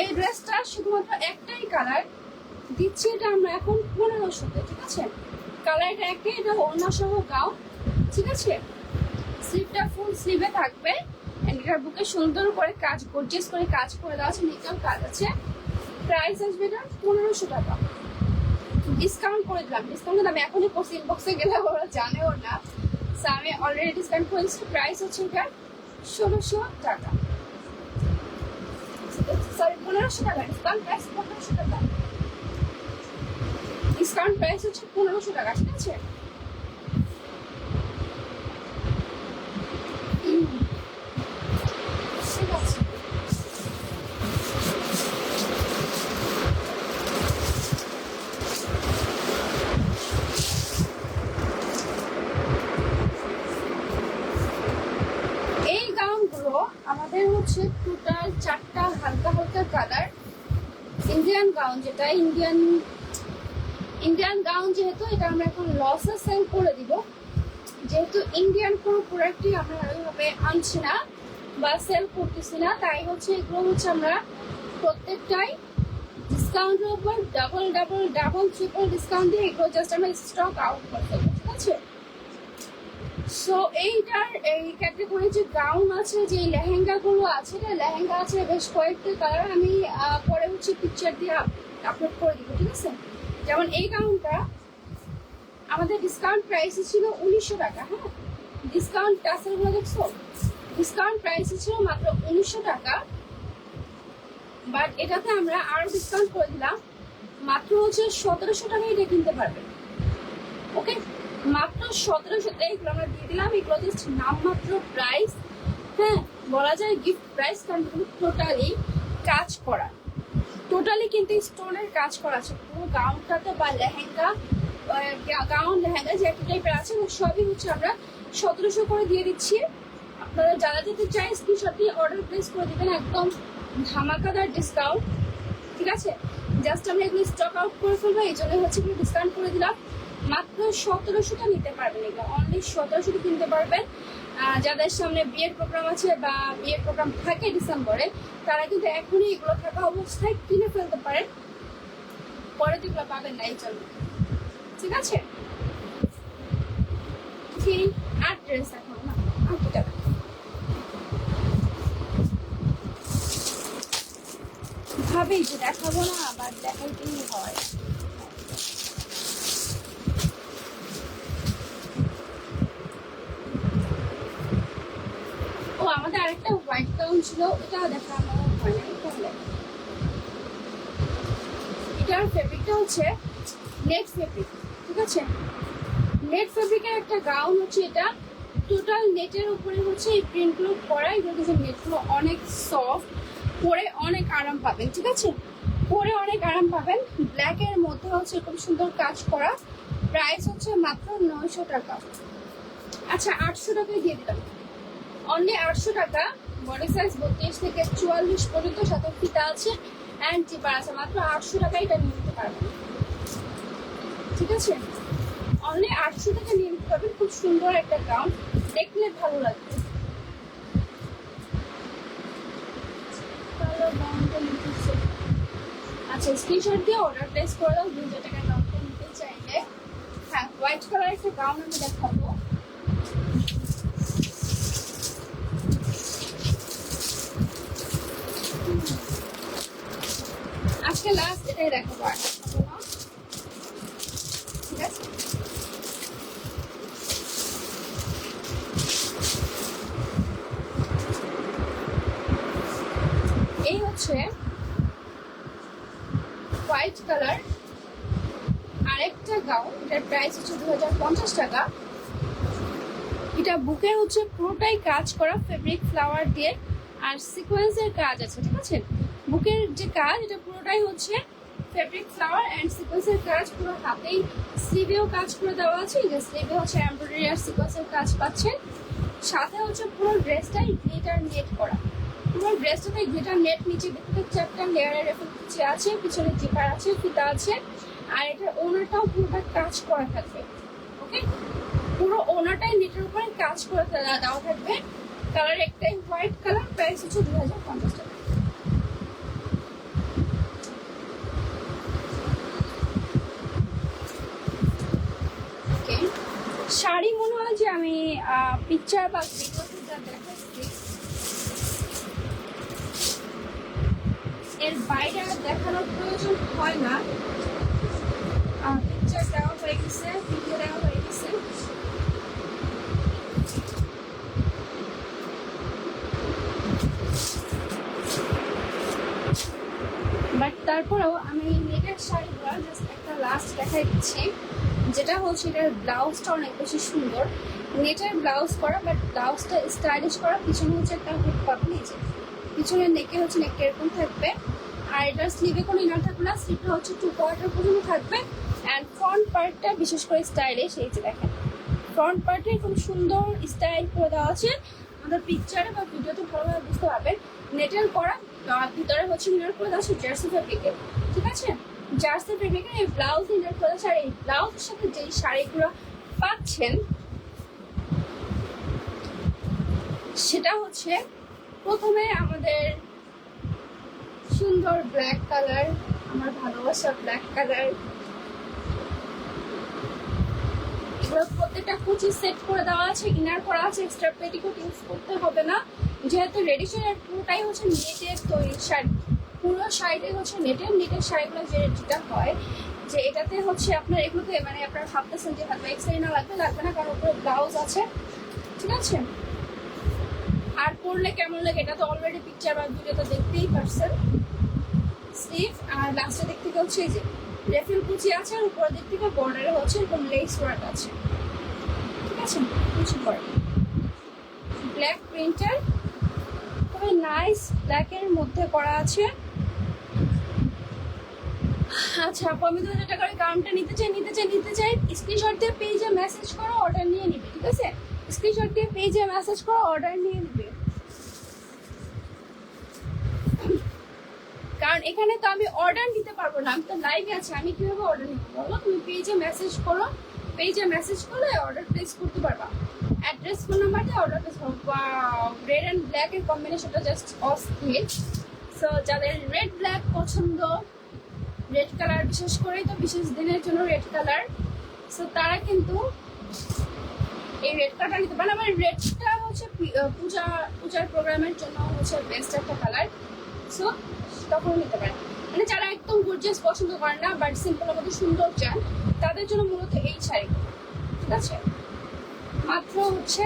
এই ড্রেসটা শুধুমাত্র একটাই কালার দিচ্ছি, এটা আমরা এখন 1500-তে। ঠিক আছে, কালারটা একটাই, এটা ওড়না সহ গাউন। ঠিক আছে, স্লিভটা ফুল স্লিভে থাকবে। এটার বুকে সুন্দর করে কাজ, গর্জিয়াস করে কাজ করে দেওয়া আছে, নিচেও কাজ আছে। প্রাইস আসবে এটা 1500 টাকা। ডিসকাউন্ট করে দিলাম। ডিসকাউন্ট আমি এখনই করছি, ইনবক্সে গেলে ওরা জানেও না, আমি অলরেডি ডিসকাউন্ট করেছি। প্রাইস হচ্ছে এটা 1600 টাকা। সরি, 1500 টাকা। ডিসকাউন্ট প্রাইস 1500 টাকা। ডিসকাউন্ট প্রাইস হচ্ছে 1500 টাকা। ঠিক আছে, ঠিক আছে। এই গাউনগুলো আমাদের হচ্ছে টোটাল 4টা হালকা হালকা কালার। ইন্ডিয়ান গাউন, যেটা ইন্ডিয়ান গাউন, যেহেতু এটা আমরা এখন লসে সেল করে দিব, যেহেতু ইন্ডিয়ান কোনো প্রোডাক্টই আমরা ওইভাবে আনছি না, বা সেল করতেছি না, তাই হচ্ছে এগুলো হচ্ছে আমরা প্রত্যেকটাই ডিসকাউন্টের উপর double double double triple discount দিয়ে এগুলো জাস্ট আমরা স্টক আউট করে ফেলবো, ঠিক আছে। সো এইটার এই ক্যাটাগরি যে গাউন আছে, যে লেহেঙ্গা গুলো আছে, লেহেঙ্গা আছে বেশ কয়েকটা কালার, আমি পরে হচ্ছে পিকচার দিয়ে আপলোড করে দিব, ঠিক আছে। যেমন এই গাউনটা আমাদের ডিসকাউন্ট প্রাইসে ছিল 1900 টাকা, হ্যাঁ, ডিসকাউন্ট টাসেলগুলো দেখছো, ডিসকাউন্ট প্রাইসে ছিল মাত্র 1900 টাকা, বাট এটাতে আমরা আরো ডিসকাউন্ট করে দিলাম, মাত্র হচ্ছে 1700 টাকায় এটা কিনতে পারবে, ওকে, মাত্র 1700 এগুলো আমরা দিয়ে দিলাম। এগুলো জাস্ট নামমাত্র প্রাইস, হ্যাঁ, বলা যায় গিফট প্রাইস, কারণ টোটালি কাজ করা, টোটালি কিন্তু স্টোনের কাজ করা আছে পুরো গাউনটাতে, বা লেহেঙ্গা, গাউন লেহেঙ্গা যে একটা টাইপের আছে সবই হচ্ছে আমরা 1700 করে দিয়ে দিচ্ছি। আপনারা যারা যেতে চাই স্ক্রিনশট দিয়ে অর্ডার প্লেস করে দিবেন, একদম ধামাকাদার ডিসকাউন্ট, ঠিক আছে। জাস্ট আমরা এগুলো স্টক আউট করে ফেলবো, এই জন্য হচ্ছে এগুলো ডিসকাউন্ট করে দিলাম। মাত্র 1700টা নিতে পারবেন, এগুলো অনলি 1700 কিনতে পারবেন। যাদের সামনে বিয়ের প্রোগ্রাম আছে বা বিয়ের প্রোগ্রাম থাকে ডিসেম্বরে, তারা কিন্তু এখনই এগুলো থাকা অবস্থায় কিনে ফেলতে পারেন, পরে তো এগুলো পাবেন না, এই জন্য, ঠিক আছে। কি আর ড্রেস দেখাবো না, আর কি টাকা ভাবেই যে দেখাবো না, আবার দেখাইতেই হয়। ও আমাদের আরেকটা হোয়াইট গাউন ছিল, ওটা দেখানো হয় না, এটার ফেব্রিকটা হচ্ছে নেট ফেব্রিক, ঠিক আছে। নেট ফেব্রিকের একটা গাউন হচ্ছে এটা, টোটাল নেটের উপরে হচ্ছে এই প্রিন্টগুলো করা, এগুলো কিন্তু নেটগুলো অনেক সফট, পরে অনেক আরাম পাবেন, ঠিক আছে, পরে অনেক আরাম পাবেন। ব্ল্যাকের মধ্যে হচ্ছে খুব সুন্দর কাজ করা, প্রাইস হচ্ছে মাত্র 900 টাকা। আচ্ছা 800 টাকায় দিয়ে দিলাম, অনলি 800 টাকা। বডি সাইজ 32 থেকে 44 পর্যন্ত, সাথে ফিতা আছে অ্যান্ড জিপার আছে, মাত্র 800 টাকায় এটা নিয়ে নিতে পারবেন, ঠিক আছে। অনলি 800 টাকা নিয়ে নিতে পারবেন, খুব সুন্দর একটা গাউন, দেখলে ভালো লাগবে। আচ্ছা স্ক্রিনশট দিয়ে অর্ডার প্লেস করে দাও, 2000 টাকার গাউনটা নিতে চাইলে। হ্যাঁ, হোয়াইট কালার একটা গাউন আমি দেখাবো, আজকে লাস্ট এটাই দেখাবো, আর দেখাবো না, ঠিক আছে। এই হচ্ছে হোয়াইট কালার আরেকটা গাউন, এটার প্রাইস হচ্ছে 2050 টাকা। এটা বুকের হচ্ছে পুরোটাই কাজ করা ফেব্রিক ফ্লাওয়ার দিয়ে, আর সিকোয়েন্সের কাজ আছে, ঠিক আছে। বুকের যে কাজ এটা পুরোটাই হচ্ছে ফেব্রিক ফ্লাওয়ার অ্যান্ড সিকোয়েন্সের কাজ, পুরো হাতেই স্লিভেও কাজ করে দেওয়া আছে, যে স্লিভে হচ্ছে এমব্রয়ডারি আর সিকোয়েন্সের কাজ পাচ্ছেন। সাথে হচ্ছে পুরো ড্রেসটাই গ্লিটার নেট করা, পুরো ড্রেসটাতে গ্লিটার নেট, নিচে ভিতরে 4টা লেয়ারের এফেক্ট আছে, পিছনে জিপার আছে, ফিতা আছে, আর এটার ওনারটাও পুরোটা কাজ করা থাকবে, ওকে, পুরো ওনারটাই নেটের উপরে কাজ করে দেওয়া থাকবে। কালার একটাই হোয়াইট কালার, প্রাইস হচ্ছে 2050 টাকা। শাড়ি মনে হয় যে আমি পিকচার বা ভিডিওতে যা দেখাচ্ছি এর বাইরে আর দেখানোর প্রয়োজন হয় না, পিকচার দেওয়া হয়ে গেছে, ভিডিও দেওয়া হয়ে গেছে। বাট তারপরেও আমি নেটের শাড়িগুলো জাস্ট একটা লাস্ট দেখাই দিচ্ছি, যেটা হচ্ছে এটার ব্লাউজটা অনেক বেশি সুন্দর, নেটের ব্লাউজ করা, বাট ব্লাউজটা স্টাইলিশ করা, পিছনে হচ্ছে একটা হুক পাবেন, এই যে পিছনের নেকে হচ্ছে নেকটা এরকম থাকবে, আর এটার স্লিভে কোনো ইনার থাকবে না, স্লিভটা হচ্ছে 2 কোয়ার্টার পর্যন্ত থাকবে, অ্যান্ড ফ্রন্ট পার্টটা বিশেষ করে স্টাইলিশ, এই যে দেখেন ফ্রন্ট পার্টে খুব সুন্দর স্টাইল করে দেওয়া আছে, আমাদের পিকচারে বা ভিডিওতে ভালোভাবে বুঝতে পারবেন। নেটের করা, ভিতরে হচ্ছে ইনার করে দেওয়া আছে জার্সি ফেব্রিকের, ঠিক আছে, জার্সি ফেব্রিকের এই ব্লাউজ ইনার করে দেওয়া, আর এই ব্লাউজের সাথে যেই শাড়িগুলো পাচ্ছেন সেটা হচ্ছে প্রথমে আমাদের সুন্দর ব্ল্যাক কালার, আমার ভালোবাসা ব্ল্যাক কালার, এগুলো প্রত্যেকটা কুচি সেট করে দেওয়া আছে, ইনার করা আছে, এক্সট্রা পেটিকোট ইউজ করতে হবে না, যেহেতু রেডিশনের পুরোটাই হচ্ছে নেটের তৈরি শাড়ি, পুরো শাড়িটাই হচ্ছে নেটের শাড়িগুলো যেটা হয় যে এটাতে হচ্ছে আপনার এগুলোতে মানে আপনারা ভাবতেছেন যে হয়তো এক্সট্রা না লাগবে না, কারণ উপরে ব্লাউজ আছে, ঠিক আছে। আর পরলে কেমন লাগে এটা তো অলরেডি পিকচার বা ভিডিওতে দেখতেই পারছেন। স্লিভ আর লাস্টের দিক থেকে হচ্ছে এই যে রেফিল কুচি আছে, আর উপরের দিক থেকে বর্ডারে হচ্ছে এরকম লেস ওয়ার্ক আছে, ঠিক আছে। কুচি পরে ব্ল্যাক প্রিন্টার, খুবই নাইস ব্ল্যাকের মধ্যে করা আছে। আচ্ছা আপু, আমি 2000 টাকার গাউনটা নিতে চাই, স্ক্রিনশট দিয়ে পেজে মেসেজ করো, অর্ডার নিয়ে নিবে, ঠিক আছে। স্ক্রিনশট দিয়ে পেজে মেসেজ করো, অর্ডার নিয়ে নিবে, কারণ এখানে তো আমি অর্ডার নিতে পারবো না, আমি তো লাইভে আছি, আমি কিভাবে অর্ডার নিতে পারবো। তুমি পেজে মেসেজ করো, পেজে মেসেজ করলে অর্ডার প্লেস করতে পারবা, অ্যাড্রেস ফোন নাম্বার দিয়ে অর্ডার প্লেস করবো। রেড অ্যান্ড ব্ল্যাক এর কম্বিনেশনটা জাস্ট অস্থির। সো যাদের রেড ব্ল্যাক পছন্দ, রেড কালার বিশেষ করে তো বিশেষ দিনের জন্য রেড কালার, সো তারা কিন্তু এই রেড কালারটা নিতে পারেন। আমার রেডটা হচ্ছে পূজার প্রোগ্রামের জন্য হচ্ছে বেস্ট একটা কালার, সো তখন নিতে পারেন। মানে যারা একদম গর্জিয়াস পছন্দ করেন না বাট সিম্পল মধ্যে সুন্দর চান, তাদের জন্য মূলত এই শাড়ি, ঠিক আছে। মাত্র হচ্ছে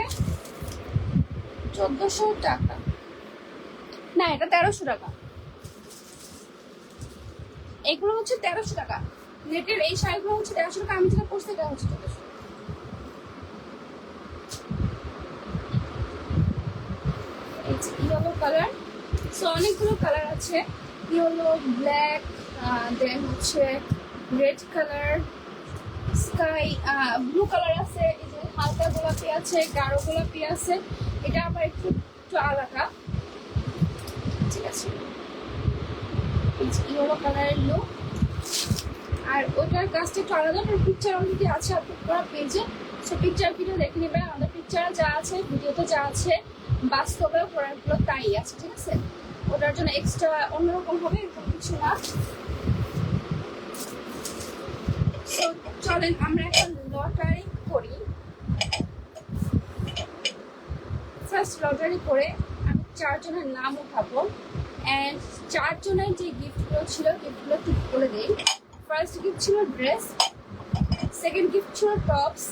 1400 টাকা, না এটা 1300 টাকা, এগুলো হচ্ছে 1300 টাকা। নেটের এই শাড়িগুলো হচ্ছে 1300 টাকা, আমি যেটা পড়ছি এটা হচ্ছে 1400। ইয়েলো কালার, সো অনেকগুলো কালার আছে, ইয়েলো, ব্ল্যাক, দেন হচ্ছে red colour, sky blue colour আছে, এই যে হালকা গোলাপি আছে, গাঢ় গোলাপি আছে, এটা আবার একটু আলাদা, ঠিক আছে। ইয়েলো কালারের লুক, আর ওটার কাজটা একটু আলাদা, ওটার পিকচার অলরেডি আছে আপলোড করা পেজে, সো পিকচার ভিডিও দেখে নেবেন। আমাদের পিকচার যা আছে, ভিডিওতে যা আছে, বাস্তবেও প্রোডাক্টগুলো তাই আছে, ঠিক আছে। ওটার জন্য এক্সট্রা অন্যরকম হবে এরকম কিছু না। সো চলেন আমরা এখন লটারি করি। ফার্স্ট লটারি করে আমি 4 জনের নাম উঠাবো, অ্যান্ড 4 জনের যে গিফটগুলো ছিল গিফটগুলো ঠিক করে দিই। ফার্স্ট গিফট ছিল ড্রেস, সেকেন্ড গিফট ছিল টপস,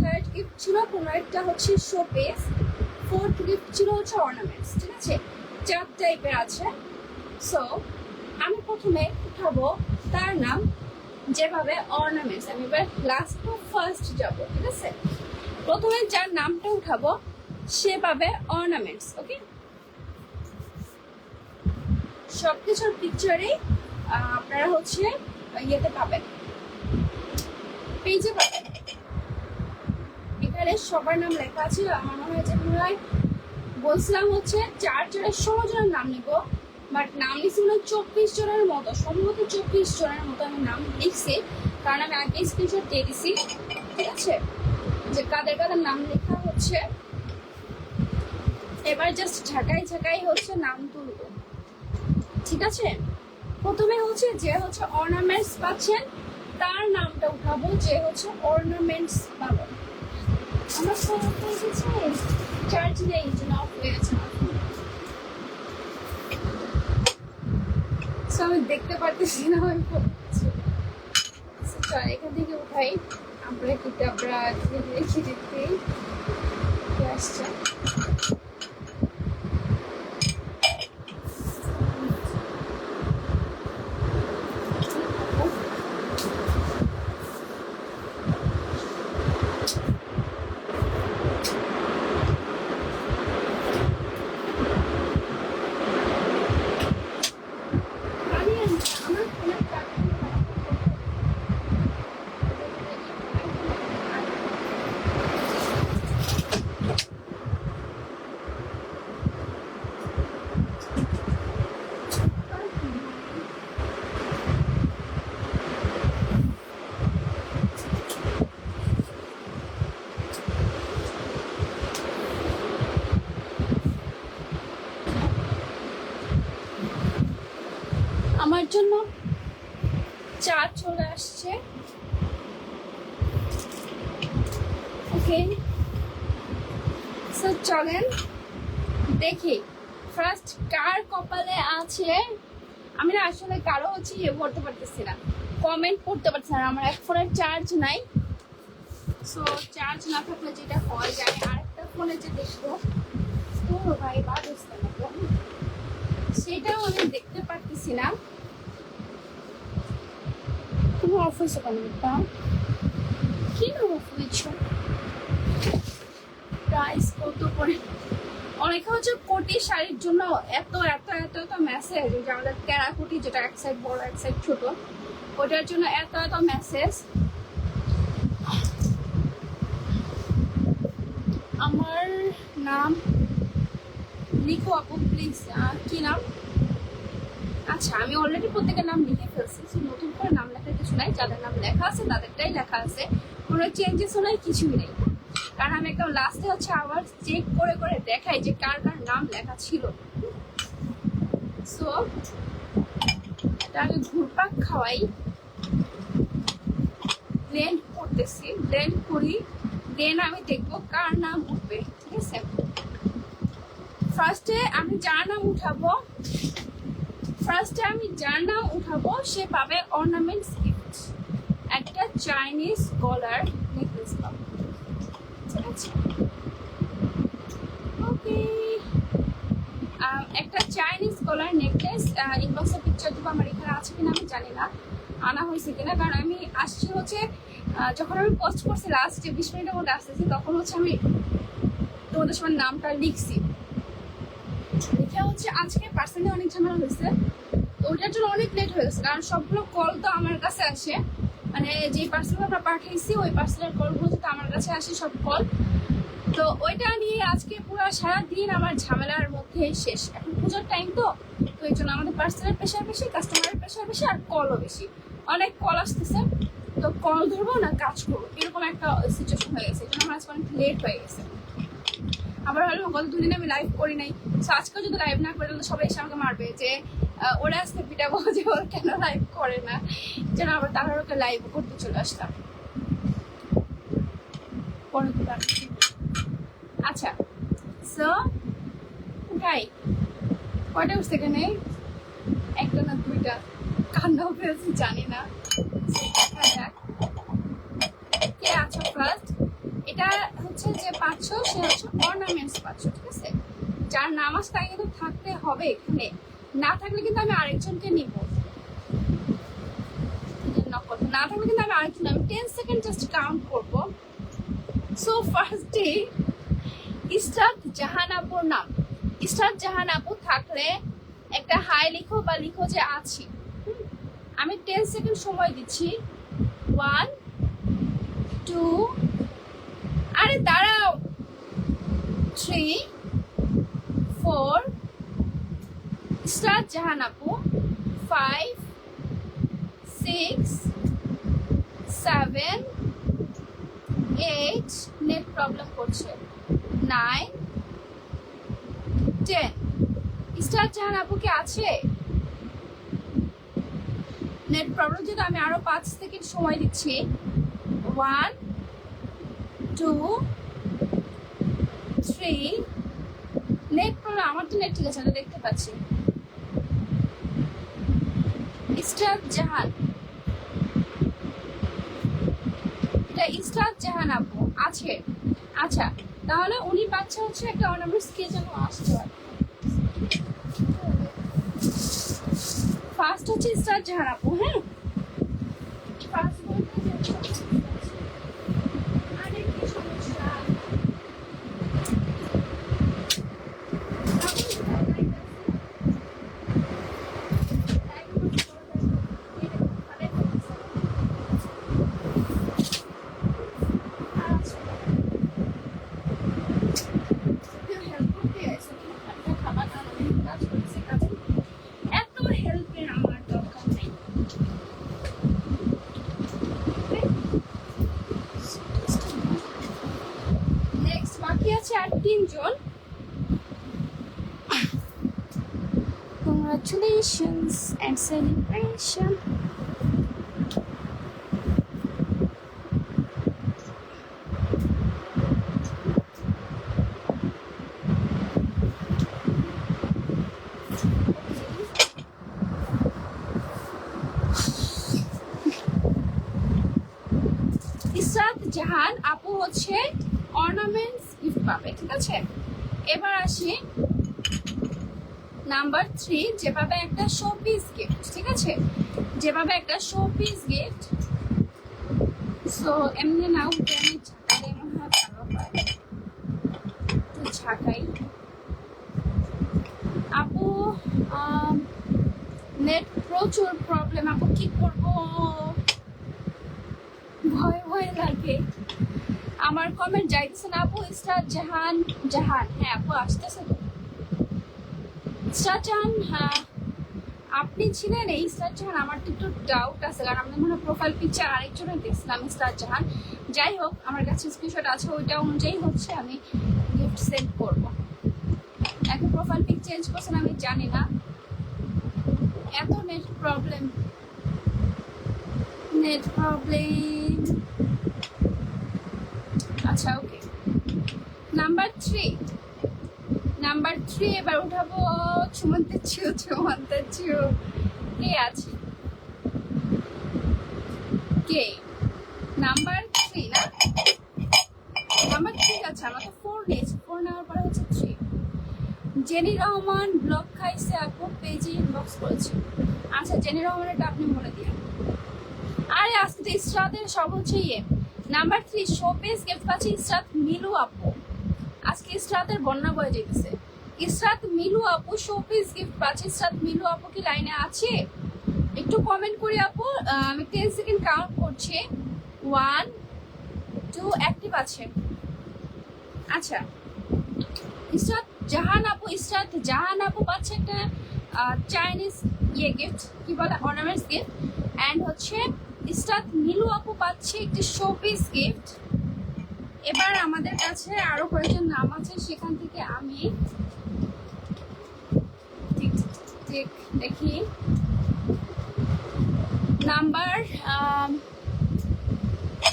থার্ড গিফট ছিল কোনো একটা হচ্ছে শোপিস, ফোর্থ গিফট ছিল হচ্ছে অর্নামেন্টস, ঠিক আছে। 4 টাইপের আছে। সো আমি প্রথমে উঠাবো তার নাম, যেভাবে অর্নামেন্টস, আমি এবার লাস্ট টু ফার্স্ট যাব, ঠিক আছে। প্রথমে যার নামটা উঠাবো সে পাবে অর্নামেন্টস, ওকে। সবকিছুর পিকচারে আপনারা হচ্ছে ইয়েতে পাবেন, পেজে পাবেন। এখানে সবার নাম লেখা আছে। আমার মনে হয় যে বলছিলাম হচ্ছে 4 জনের 16 জনের নাম নিব, বাট নাম লিখছি মনে হয় 24 জনের মতো, সম্ভবত 24 জনের মতো আমি নাম লিখছি, কারণ আমি আগে স্ক্রিনশট দিয়ে দিছি, ঠিক আছে, যে কাদের কাদের নাম লেখা হচ্ছে। এবার জাস্ট ঝাঁকাই হচ্ছে নাম তুলবো, ঠিক আছে। প্রথমে হচ্ছে যে হচ্ছে অর্নামেন্টস পাচ্ছেন তার নামটা উঠাবো, যে হচ্ছে অর্নামেন্টস পাবো। আমার ফোন হয়ে গেছে, চার্জ নেই, জন্য অফ হয়ে গেছে। আমি দেখতে পারতেছি না, আমি এখান থেকে উঠাই, আমরা কিন্তু আমরা দেখি দেখতে আসছে। ওকে, সো চলেন দেখি ফার্স্ট কার কপালে আছে। আমি না আসলে কারো হচ্ছে ইয়ে করতে পারতেছি না, কমেন্ট পড়তে পারছি না, আমার এক ফোনের চার্জ নাই। সো চার্জ না থাকলে যেটা হয় যে আমি আরেকটা ফোনে যে দেখবো, তো ভাই বাদ হচ্ছে না, সেটাও আমি দেখতে পারতেছি না। তুমি অফ হয়েছে কমেন্টটা কি না অফ হয়েছ? প্রাইস কত করে? অনেকে হচ্ছে কোটি শাড়ির জন্য এত এত এত এত মেসেজ, যে আমাদের টেরাকোটি যেটা এক সাইড বড় এক সাইড ছোট, ওটার জন্য এত এত মেসেজ। আমার নাম লিখো আপু প্লিজ। কি নাম? আচ্ছা, আমি অলরেডি প্রত্যেকের নাম লিখে ফেলছি, নতুন করে নাম লেখার কিছু নাই। যাদের নাম লেখা আছে তাদেরটাই লেখা আছে, কোনো চেঞ্জেসও নাই, কিছুই নেই। কারণ আমি একদম লাস্টে হচ্ছে আবার চেক করে করে দেখাই যে কার কার নাম লেখা ছিল। সো এটা আগে ঘুরপাক খাওয়াই, ব্লেন্ড করতেছি, ব্লেন্ড করি, দেন আমি দেখবো কার নাম উঠবে। ঠিক আছে, ফার্স্টে আমি যার নাম উঠাবো সে পাবে অর্নামেন্টস গিফট, একটা চাইনিজ গলার নেকলেস পাবো। ঠিক আছে, ওকে, একটা চাইনিজ গলার নেকলেস। ইনবক্সে পিকচার দেবো, আমার এখানে আছে কিনা আমি জানি না, আনা হয়েছে কিনা। কারণ আমি আসছি হচ্ছে যখন আমি পোস্ট করছি লাস্ট 20 মিনিটের মধ্যে আসতেছি, তখন হচ্ছে আমি তোমাদের সময় নামটা লিখছি, লিখে হচ্ছে আজকে পার্সেন্টে অনেক ঝামেলা হয়েছে, তো ওইটার জন্য অনেক লেট হয়ে গেছে। কারণ সবগুলো কল তো আমার কাছে আসে, মানে যে পার্সেল আমরা পাঠাইছি ওই পার্সেলের কলগুলো তো আমার কাছে আসে সব কল। তো ওইটা নিয়ে আজকে পুরো সারাদিন আমার ঝামেলার মধ্যে শেষ। এখন পুজোর টাইম তো এই জন্য আমাদের পার্সেলের প্রেশার বেশি, কাস্টমারের প্রেশার বেশি, আর কলও বেশি, অনেক কল আসতেছে। তো কল ধরবো না কাজ করবো, এরকম একটা সিচুয়েশন হয়ে গেছে, এই জন্য আমার আজকে অনেক লেট হয়ে গেছে। আবার হলো গত 2 দিন আমি লাইভ করি নাই, তো আজকেও যদি লাইভ না করে তাহলে সবাই এসে আমাকে মারবে যে ওরা আজকে পিটাবো যে ওর কেন লাইভ করে না, যেন আবার তারা ওকে লাইভ করতে চলে আসলাম। আচ্ছা, সো গাই কয়টা উঠছে এখানে? একটা না দুইটা, কান্নাও পেয়েছি জানি না। কে আছো ফার্স্ট? এটা হচ্ছে যে পাচ্ছ সে হচ্ছে অর্নামেন্টস পাচ্ছ। ঠিক আছে, যার নাম আছে তাকে কিন্তু থাকতে হবে এখানে, না থাকলে কিন্তু আমি আরেকজনকে নিব, না থাকলে কিন্তু আমি আরেকজন, আমি 10 সেকেন্ড জাস্ট কাউন্ট করবো। সো ফার্স্টে ইসরাত জাহান আপুর নাম। ইসরাত জাহান আপু থাকলে একটা হাই লিখো বা লিখো যে আছি। আমি 10 সেকেন্ড সময় দিচ্ছি। 1 2, আরে দাঁড়াও, 3 4, ইসরাত জাহান আপু 5 6 7 8, নেট প্রবলেম করছে, 9 10। ইসরাত জাহান আপু কি আছে? নেট প্রবলেম যেটা, আমি আরো 5 সেকেন্ড সময় দিচ্ছি। 1 2 3, নেট প্রবলেম, আমার তো নেট ঠিক আছে, আমি দেখতে পাচ্ছি। ইসরাত জাহান, এটা ইসরাত জাহান আপু আছে। আচ্ছা, তাহলে উনি পাচ্ছে হচ্ছে একটা অর্নামেন্টস, কে যেন আসতে পারে। ফার্স্ট হচ্ছে ইসরাত জাহান আপু। হ্যাঁ, ফার্স্ট বলতে আরে কি সমস্যা, এত হেল্পের আমার দরকার নেই। নেক্সট বাকি আছে আর 3 জন। Congratulations and celebration. ইসরাত জাহান আপু হচ্ছে অর্নামেন্টস গিফট পাবে, ঠিক আছে। এবার আসি নাম্বার 3, যে পাবে একটা শোপিস গিফট, ঠিক আছে, যে পাবে একটা শোপিস গিফট। সো এমনি না উঠে আমি ঝাঁকালে মনে হয় ভালো হয়, তো ঝাঁকাই। আপু নেট প্রচুর প্রবলেম, আপু কি করব, ভয় ভয় লাগে। আমার কমেন্ট যাইতেছে না আপু। ইসরাত জাহান, জাহান, হ্যাঁ আপু আসতেছে তো। ইসরাত জাহান, হ্যাঁ আপনি ছিলেন এই ইসরাত জাহান? আমার তো একটু ডাউট আছে, কারণ আমি মনে হয় প্রোফাইল পিকচার আরেকজনের দেখছিলাম ইসরাত জাহান। যাই হোক, আমার কাছে স্ক্রিনশট আছে, ওইটা অনুযায়ী হচ্ছে আমি গিফট সেন্ড করবো। এখন প্রোফাইল পিক চেঞ্জ করছেন আমি জানি না, এত নেট প্রবলেম, নেট প্রবলেম। আচ্ছা ওকে, নাম্বার 3, নাম্বার 3 এবার উঠাবো চুমন্তে চিউ, চুমন্তে চিউ। কে আছে, কে? নাম্বার 3 না, নাম্বার 3 আছে। আমার তো 4 নিয়েছি, 4 নেওয়ার পরে হচ্ছে 3। জেনি রহমান ব্লক খাইছে আপু, পেজে ইনবক্স করেছে। আচ্ছা জেনি রহমানেরটা আপনি বলে দিন। আরে আজকে তো ইসরাতের সব হচ্ছে ইয়ে। নাম্বার 3 শোপিস গিফট পাচ্ছি ইসরাত মিলু আপু। আজকে ইসরাতের বন্যা বয়ে যেতেছে। ইসরাত মিলু আপু শোপিস গিফট পাচ্ছি। ইসরাত মিলু আপু কি লাইনে আছে? একটু কমেন্ট করি আপু, আমি 10 সেকেন্ড কাউন্ট করছি। 1 2 অ্যাক্টিভ আছে। আচ্ছা ইসরাত জাহান আপু, ইসরাত জাহান আপু পাচ্ছে একটা চাইনিজ ইয়ে গিফট, কি বলে, অর্নামেন্টস গিফট। অ্যান্ড হচ্ছে ইসরাত মিলু আপু পাচ্ছে একটি শোপিস গিফট। এবার আমাদের কাছে আরো কয়েকজন নাম আছে, সেখান থেকে আমি ঠিক দেখি। নাম্বার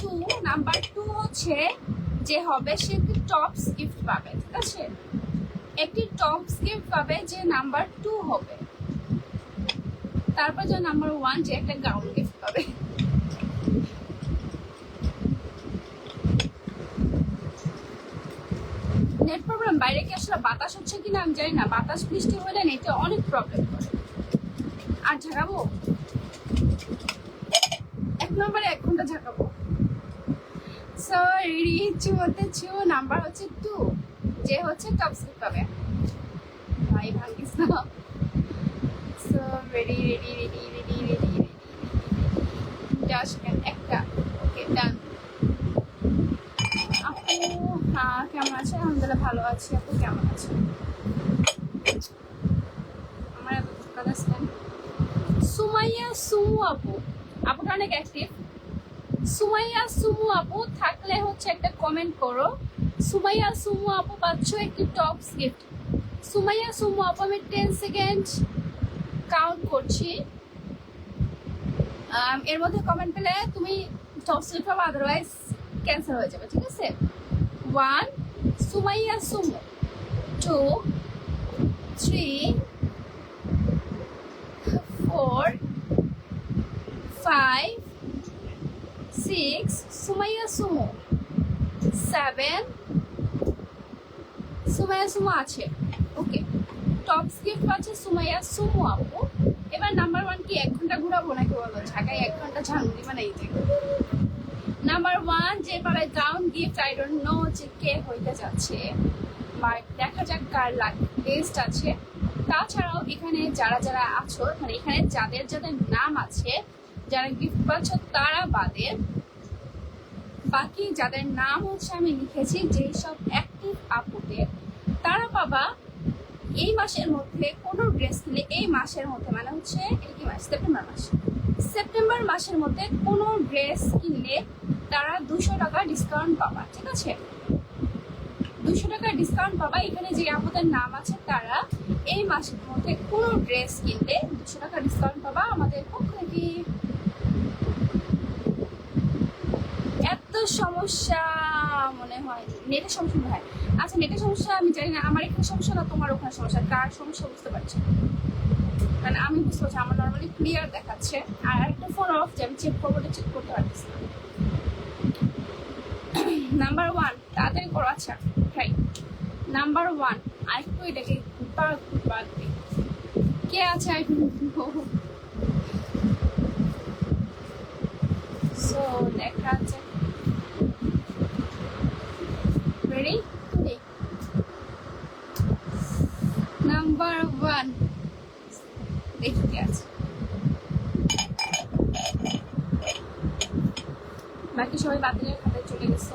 2, নাম্বার 2 হচ্ছে যে হবে সে একটি টপস গিফট পাবে, ঠিক আছে, একটি টপস গিফট পাবে যে নাম্বার 2 হবে। তারপর যে নাম্বার 1 যে একটা গাউন গিফট পাবে। নেট প্রবলেম, বাইরে কি আসলে বাতাস হচ্ছে কিনা আমি জানি না, বাতাস বৃষ্টি হলে নেটে অনেক প্রবলেম করে। আর ঝাঁকাবো 1 নম্বরে 1 ঘন্টা ঝাঁকাবো। সো রেডি, চুমতে চু, নাম্বার হচ্ছে 2, যে হচ্ছে টপস গিফট পাবে। ভাই ভাঙিস না। So ready ready ready ready ready ready, just একটা। ওকে ডান। আপু হ্যাঁ কেমন আছে? আলহামদুলিল্লাহ ভালো আছি। আপু কেমন আছে? আমার এত ধোকা দিচ্ছেন। সুমাইয়া সুমু আপু, আপুটা অনেক অ্যাক্টিভ। সুমাইয়া সুমু আপু থাকলে হচ্ছে একটা কমেন্ট করো। সুমাইয়া সুমু আপু পাচ্ছ একটি টপস গিফট। সুমাইয়া সুমু আপু আমি 10 সেকেন্ড কাউন্ট করছি, এর মধ্যে কমেন্ট পেলে তুমি টপস গিফট পাবে, আদারওয়াইজ ক্যান্সেল হয়ে যাবে, ঠিক আছে। 1 সুমাইয়া সুমু, 2 3 4 5 6 সুমাইয়া সুমু, 7 সুমাইয়া সুমু আছে। ওকে, টপস গিফট পাচ্ছে সুমাইয়া সুমু আপু। এবার নাম্বার 1 কি 1 ঘন্টা ঘুরাবো নাকি বলো? ঢাকায় 1 ঘন্টা ঝালমুড়ি বানাই দিই। নাম্বার 1 যে পাবে gown gift, I don't know যে কে হইতে যাচ্ছে, বাট দেখা যাক কার লাক বেস্ট আছে। তাছাড়াও এখানে যারা যারা আছো, মানে এখানে যাদের যাদের নাম আছে, যারা গিফট পাচ্ছ তারা বাদে বাকি যাদের নাম হচ্ছে আমি লিখেছি, যেই সব অ্যাক্টিভ আপুদের, তারা পাবা এই মাসের মধ্যে কোনো ড্রেস কিনলে, এই মাসের মধ্যে মানে হচ্ছে এই কি মাস, সেপ্টেম্বর মাস, সেপ্টেম্বর মাসের মধ্যে কোনো ড্রেস কিনলে তারা 200 টাকা ডিসকাউন্ট পাবা, ঠিক আছে। 200 টাকা ডিসকাউন্ট পাবা। এখানে যে আপুদের নাম আছে তারা এই মাসের মধ্যে কোনো ড্রেস কিনলে 200 টাকা ডিসকাউন্ট পাবা আমাদের পক্ষ থেকে। এত সমস্যা মনে হয়, নেটের সমস্যা মনে হয়। আচ্ছা নেটের সমস্যা আমি জানি না, আমার এখানে সমস্যা না তোমার ওখানে সমস্যা, কার সমস্যা বুঝতে পারছি, কারণ আমি বুঝতে পারছি আমার নর্মালি ক্লিয়ার দেখাচ্ছে। আর একটা ফোন অফ যে আমি চেক করবো, চেক করতে পারতেছি না। নাম্বার 1 তাড়াতাড়ি করো। আচ্ছা ট্রাই নাম্বার 1 আরেকটু এটাকে ঘুরবা কে আছে সো দেখা আছে রেডি নাম্বার 1 দেখি কে আছে বাকি সবাই বাতিলের খাতায় চলে গেছে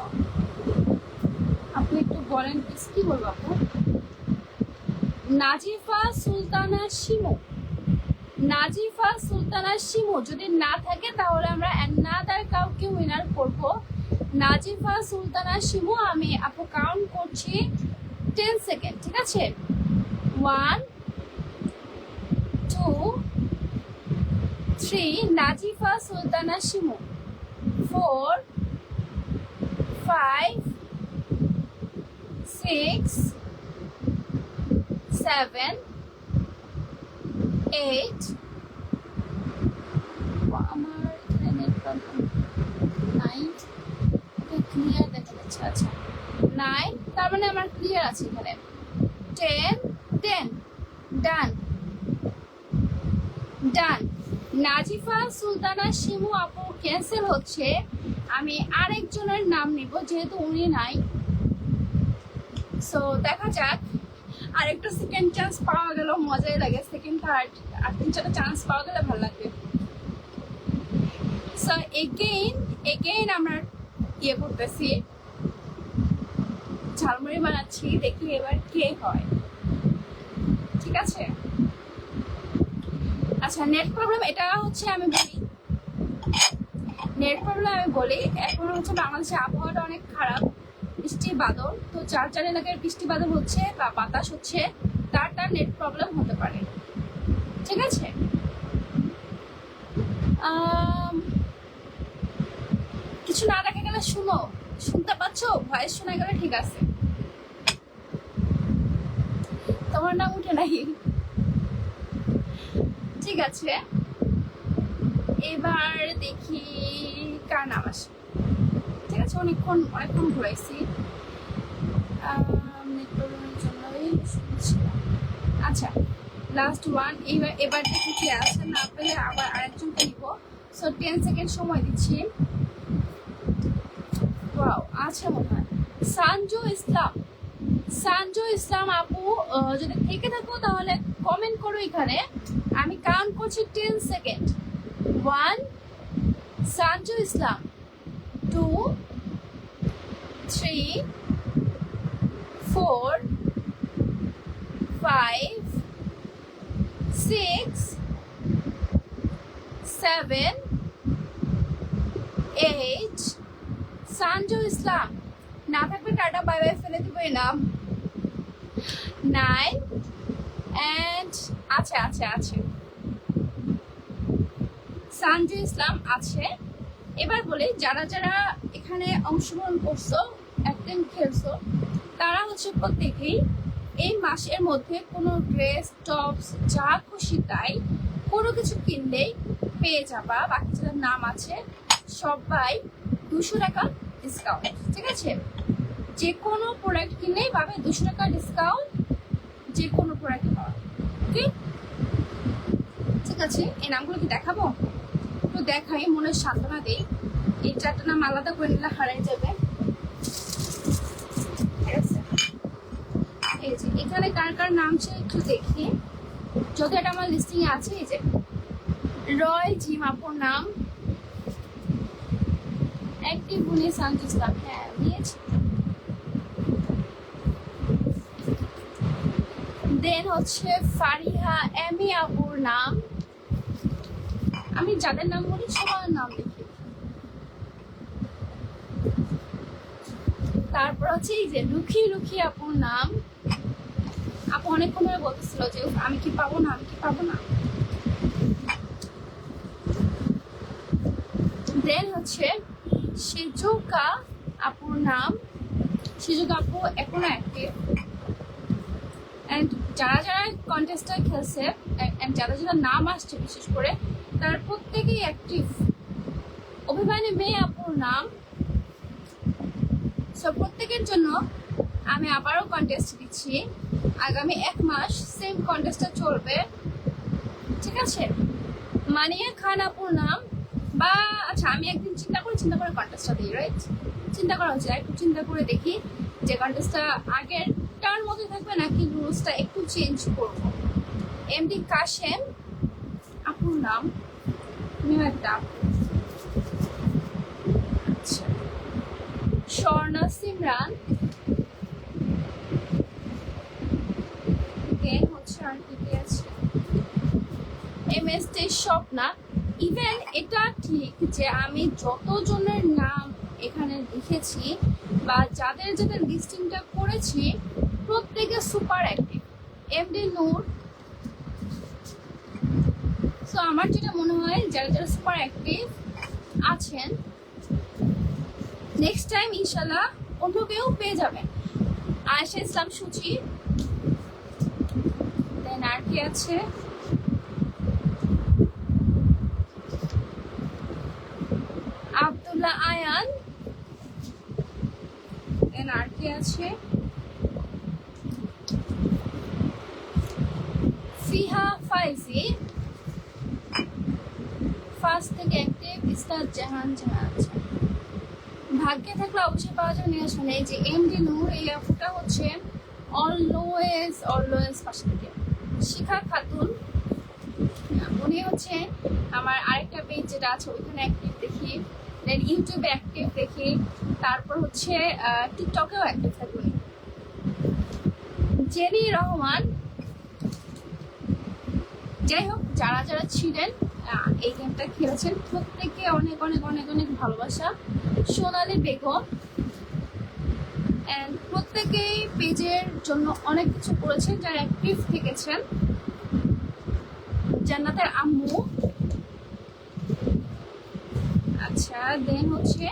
আপনি একটু বলেন প্লিজ কি বলবো আপু নাজিফা সুলতানা শিমু নাজিফা সুলতানা শিমু যদি না থাকে তাহলে আমরা অ্যানাদার কাউকে উইনার করব নাজিফা সুলতানা শিমু আমি আপু কাউন্ট করছি 10 সেকেন্ড ঠিক আছে 1 2 3 নাজিফা সুলতানা শিমু 4 5 6 7 8 আমার এখানে নেট প্রবলেম 9 ক্লিয়ার দেখা যাচ্ছে আচ্ছা 9 তার মানে আমার ক্লিয়ার আছে এখানে 10 ডান ডান নাজিফা সুলতানা শিমু আপু ক্যান্সেল হচ্ছে আমি আরেকজনের নাম নিব যেহেতু উনি নাই সো দেখা যাক আরেকটা সেকেন্ড চান্স পাওয়া গেল মজাই লাগে সেকেন্ড থার্ড আর 3-4টা চান্স পাওয়া গেলে ভালো লাগবে সো এগেইন আমরা ইয়ে করতেছি ঝালমুড়ি বানাচ্ছি দেখি এবার কে হয় ঠিক আছে আচ্ছা নেট প্রবলেম এটা হচ্ছে আমি বলি এখন হচ্ছে বাংলাদেশের আবহাওয়াটা অনেক খারাপ বৃষ্টি বাদল তো যার এলাকায় বৃষ্টি বাদল হচ্ছে বা বাতাস হচ্ছে তার নেট প্রবলেম হতে পারে ঠিক আছে কিছু না দেখা গেলে শুনতে পাচ্ছ ভয়েস শোনা গেলে ঠিক আছে তোমার নাম উঠে নাই ঠিক আছে এবার দেখি কার নাম আসে ঠিক আছে অনেকক্ষণ ঘুরাইছি আচ্ছা লাস্ট ওয়ান এবার দেখি কি আছে না পেলে আবার আরেকজনকে নিব সো 10 সেকেন্ড সময় দিচ্ছি ওয়াও আচ্ছা মনে হয় সানজু ইসলাম আপু যদি থেকে থাকো তাহলে কমেন্ট করো এখানে আমি কাউন্ট করছি 10 সেকেন্ড 1 সানজু ইসলাম 2 3 4 5 6 7 8 সানজু ইসলাম না থাকবে টাটা বাই বাই ফেলে দিব নাম 9 and আছে সানজু ইসলাম আছে এবার বলি যারা এখানে অংশগ্রহণ করছো একদিন খেলছো তারা হচ্ছে প্রত্যেকেই এই মাসের মধ্যে কোনো ড্রেস টপস যা খুশি তাই কোনো কিছু কিনলেই পেয়ে যাবা বাকি যাদের নাম আছে সবাই 200 টাকা ডিসকাউন্ট ঠিক আছে যে কোনো প্রোডাক্ট কিনলেই পাবে 200 টাকা ডিসকাউন্ট যে কোনো প্রোডাক্ট পাওয়া ওকে ঠিক আছে এই নামগুলো কি দেখাবো তো দেখাই মনে সান্ত্বনা দিই এই 4টা নাম আলাদা করে নিলে হারিয়ে যাবে এই যে এখানে কার নাম ছিল একটু দেখি যদি এটা আমার লিস্টিং এ আছে এই যে রয় জিম আপুর নাম একটি বুনি সানজু ইসলাম হ্যাঁ নিয়েছি দেন হচ্ছে ফারিহা এমি আপুর নাম আমি যাদের নাম বলি সবার নাম লিখি তারপর হচ্ছে এই যে রুখি আপুর নাম আপু অনেকক্ষণ ধরে বলতেছিল যে আমি কি পাবো না দেন হচ্ছে সিজুকা আপুর নাম সিজুকা আপু এখনো অ্যাক্টিভ এন্ড যারা কন্টেস্টে খেলছে এন্ড যারা নাম আসছে বিশেষ করে তারা প্রত্যেকেই অ্যাক্টিভ অভিমানী মেয়ে আপুর নাম সো প্রত্যেকের জন্য আমি আবারও কন্টেস্ট দিচ্ছি। আগামী 1 মাস সেম কন্টেস্টটা চলবে, ঠিক আছে? মানিয়ে খান আপুর নাম বা আচ্ছা, আমি একদিন চিন্তা করে কন্টেস্টটা দিই, রাইট? চিন্তা করা হচ্ছে, একটু চিন্তা করে দেখি যে কন্টেস্টটা আগের টার মধ্যে থাকবে নাকি রুলসটা একটু চেঞ্জ করবো। এমডি কাশেম আপুর নাম, তুমিও একটা আপু। আচ্ছা, স্বর্ণা সিমরান, দেন হচ্ছে আর কি আছে, এমএসটি স্বপ্না। ইভেন এটা ঠিক যে আমি যতজনের নাম এখানে লিখেছি বা যাদের যাদের লিস্টিংটা করেছি প্রত্যেকে সুপার অ্যাক্টিভ। এমডি নূর। সো আমার যেটা মনে হয় যারা যারা সুপার অ্যাক্টিভ আছেন নেক্সট টাইম ইনশাল্লাহ অন্য কেউ পেয়ে যাবেন। আয়েশা ইসলাম সুচি, দেন আর কি আছে, আব্দুল্লাহ আয়ান, দেন আর কি আছে, ফিহা ফাইজি, ফার্স্ট থেকে অ্যাক্টিভ ইস্তাদ জাহান জাহান আছে। ভাগ্যে থাকলে অবশ্যই পাওয়া যাবে, নিয়ে আসবেন। এই যে এমডি নূর, এই আপুটা হচ্ছে অলওয়েজ পাশে থেকে। শিখা খাতুন, উনি হচ্ছে আমার আরেকটা পেজ যেটা আছে ওইখানে অ্যাক্টিভ দেখি, দেন ইউটিউবে অ্যাক্টিভ দেখি, তারপর হচ্ছে টিকটকেও অ্যাক্টিভ থাকি উনি। জেনি রহমান। যাই হোক, যারা যারা ছিলেন এই গেমটা খেলেছেন প্রত্যেকে অনেক অনেক অনেক অনেক ভালোবাসা। সোনালী বেগম, এন্ড প্রত্যেকেই পেজের জন্য অনেক কিছু করেছেন, যারা অ্যাক্টিভ থেকেছেন। জান্নাতের আম্মু, আচ্ছা, দেন হচ্ছে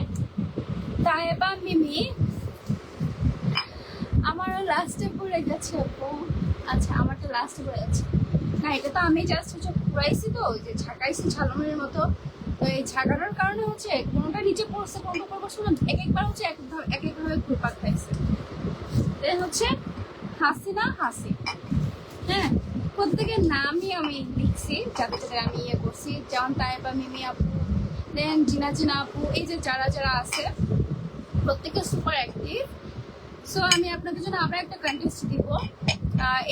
তায়েবা মিমি। আমারও লাস্টে পড়ে গেছে আপু। আচ্ছা, আমারটা লাস্টে পড়ে গেছে না, এটা তো আমি জাস্ট হচ্ছে ঘুরাইছি, তো ওই যে ঝাঁকাইছি ঝালমের মতো। তো এই ঝাঁকানোর কারণে হচ্ছে কোনোটা নিচে পড়ছে, কোনটা পড়বো শুনুন, একবার হচ্ছে এক একভাবে ঘুরপাক খাইছে। দেন হচ্ছে হাসিনা হাসি। হ্যাঁ, প্রত্যেকের নামই আমি লিখছি যাদের যাদের আমি ইয়ে করছি, যেমন তাইবা মিমি আপু, দেন জিনা আপু, এই যে যারা যারা আছে প্রত্যেকে সুপার অ্যাক্টিভ। সো আমি আপনাদের জন্য আবার একটা কন্টেস্ট দিব।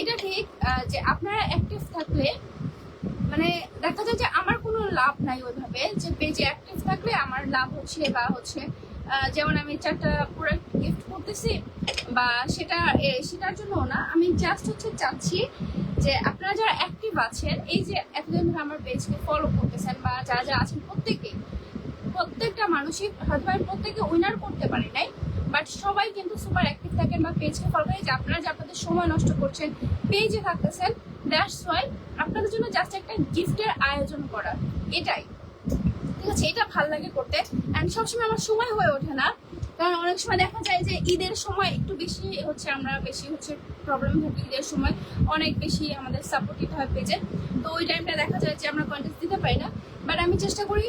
এটা ঠিক যে আপনারা অ্যাক্টিভ থাকলে মানে দেখা যায় যে আমার কোনো লাভ নাই ওইভাবে, যে পেজে অ্যাক্টিভ থাকলে আমার লাভ হচ্ছে বা হচ্ছে যেমন আমি 4টা প্রোডাক্ট গিফট করতেছি বা সেটার জন্য না, আমি জাস্ট হচ্ছে চাচ্ছি যে আপনারা যারা অ্যাক্টিভ আছেন, এই যে এতদিন ধরে আমার পেজকে ফলো করতেছেন বা যারা যারা আছেন প্রত্যেকটা মানুষই হয়তো আমি প্রত্যেকে উইনার করতে পারি নাই, বাট সবাই কিন্তু সুপার অ্যাক্টিভ থাকেন বা পেজকে ফলো করেন। যে আপনারা যে আপনাদের সময় নষ্ট করছেন পেজে থাকতেছেন, দ্যাটস ওয়াই আপনাদের জন্য জাস্ট একটা গিফটের আয়োজন করা, এটাই ঠিক আছে। এটা ভালো লাগে করতে, অ্যান্ড সবসময় আমার সময় হয়ে ওঠে না, কারণ অনেক সময় দেখা যায় যে ঈদের সময় একটু বেশি হচ্ছে, আমরা বেশি হচ্ছে প্রবলেম থাকে, ঈদের সময় অনেক বেশি আমাদের সাপোর্টিভ হয় পেজে, তো ওই টাইমটা দেখা যায় যে আমরা কন্টেস্ট দিতে পারি না। বাট আমি চেষ্টা করি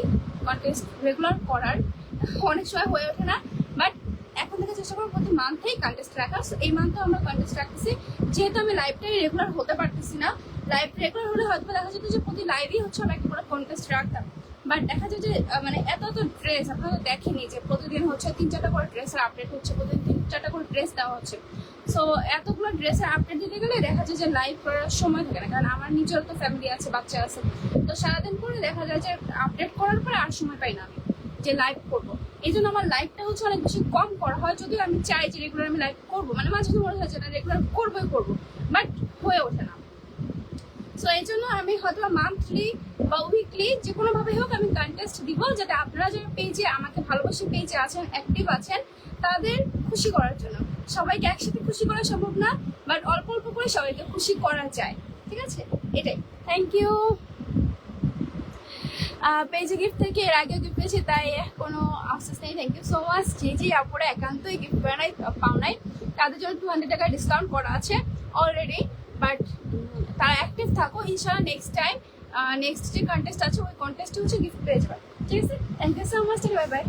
কন্টেস্ট রেগুলার করার, অনেক সময় হয়ে ওঠে না, বাট এখন থেকে চেষ্টা করবো প্রতি মান্থেই কন্টেস্ট রাখার। এই মান্থেও আমরা কন্টেস্ট রাখতেছি, যেহেতু আমি লাইভটাই রেগুলার হতে পারতেছি না। লাইভ রেগুলার হলে হয়তো দেখা যেত যে প্রতি লাইভেই হচ্ছে আমরা একটা করে কন্টেস্ট রাখতাম, বাট দেখা যায় যে মানে এত ড্রেস আপনারা দেখেনি যে প্রতিদিন হচ্ছে 3-4টা করে ড্রেসের আপডেট হচ্ছে, প্রতিদিন 3-4টা করে ড্রেস দেওয়া হচ্ছে। সো এতগুলো ড্রেসের আপডেট দিতে গেলে দেখা যায় যে লাইভ করার সময় থাকে না, কারণ আমার নিজের তো ফ্যামিলি আছে, বাচ্চা আছে, তো সারাদিন করে দেখা যায় যে আপডেট করার পরে আর সময় পাই না আমি যে লাইভ করবো। এই জন্য আমার লাইভটা হচ্ছে অনেক বেশি কম করা হয়, যদিও আমি চাই যে রেগুলার আমি লাইভ করবো, মানে মাঝে মনে হয় যে না রেগুলার করবো, বাট হয়ে ওঠে না। সো এই জন্য আমি হয়তো মান্থলি বা উইকলি যে কোনোভাবে হোক আমি কন্টেস্ট দিব, যাতে আপনারা যারা পেজে আমাকে ভালোবাসে পেজে আছেন, অ্যাক্টিভ আছেন, তাদের খুশি করার জন্য। সবাইকে একসাথে খুশি করা সম্ভব না, বাট অল্প অল্প করে সবাইকে খুশি করা যায়, ঠিক আছে? এটাই। Thank you. পেজে গিফট থেকে এর আগেও গিফট পেয়েছি, তাই কোনো আফসোস নেই। Thank you so much. যে আপুরা একান্তই গিফট পাও নাই তাদের জন্য 200 টাকা ডিসকাউন্ট করা আছে অলরেডি, বাট তারা অ্যাক্টিভ থাকো, ইনশাআল্লাহ নেক্সট যে কন্টেস্ট আছে ওই কন্টেস্টে হচ্ছে গিফট পেয়ে যাবে, ঠিক আছে? Thank you so much, bye by.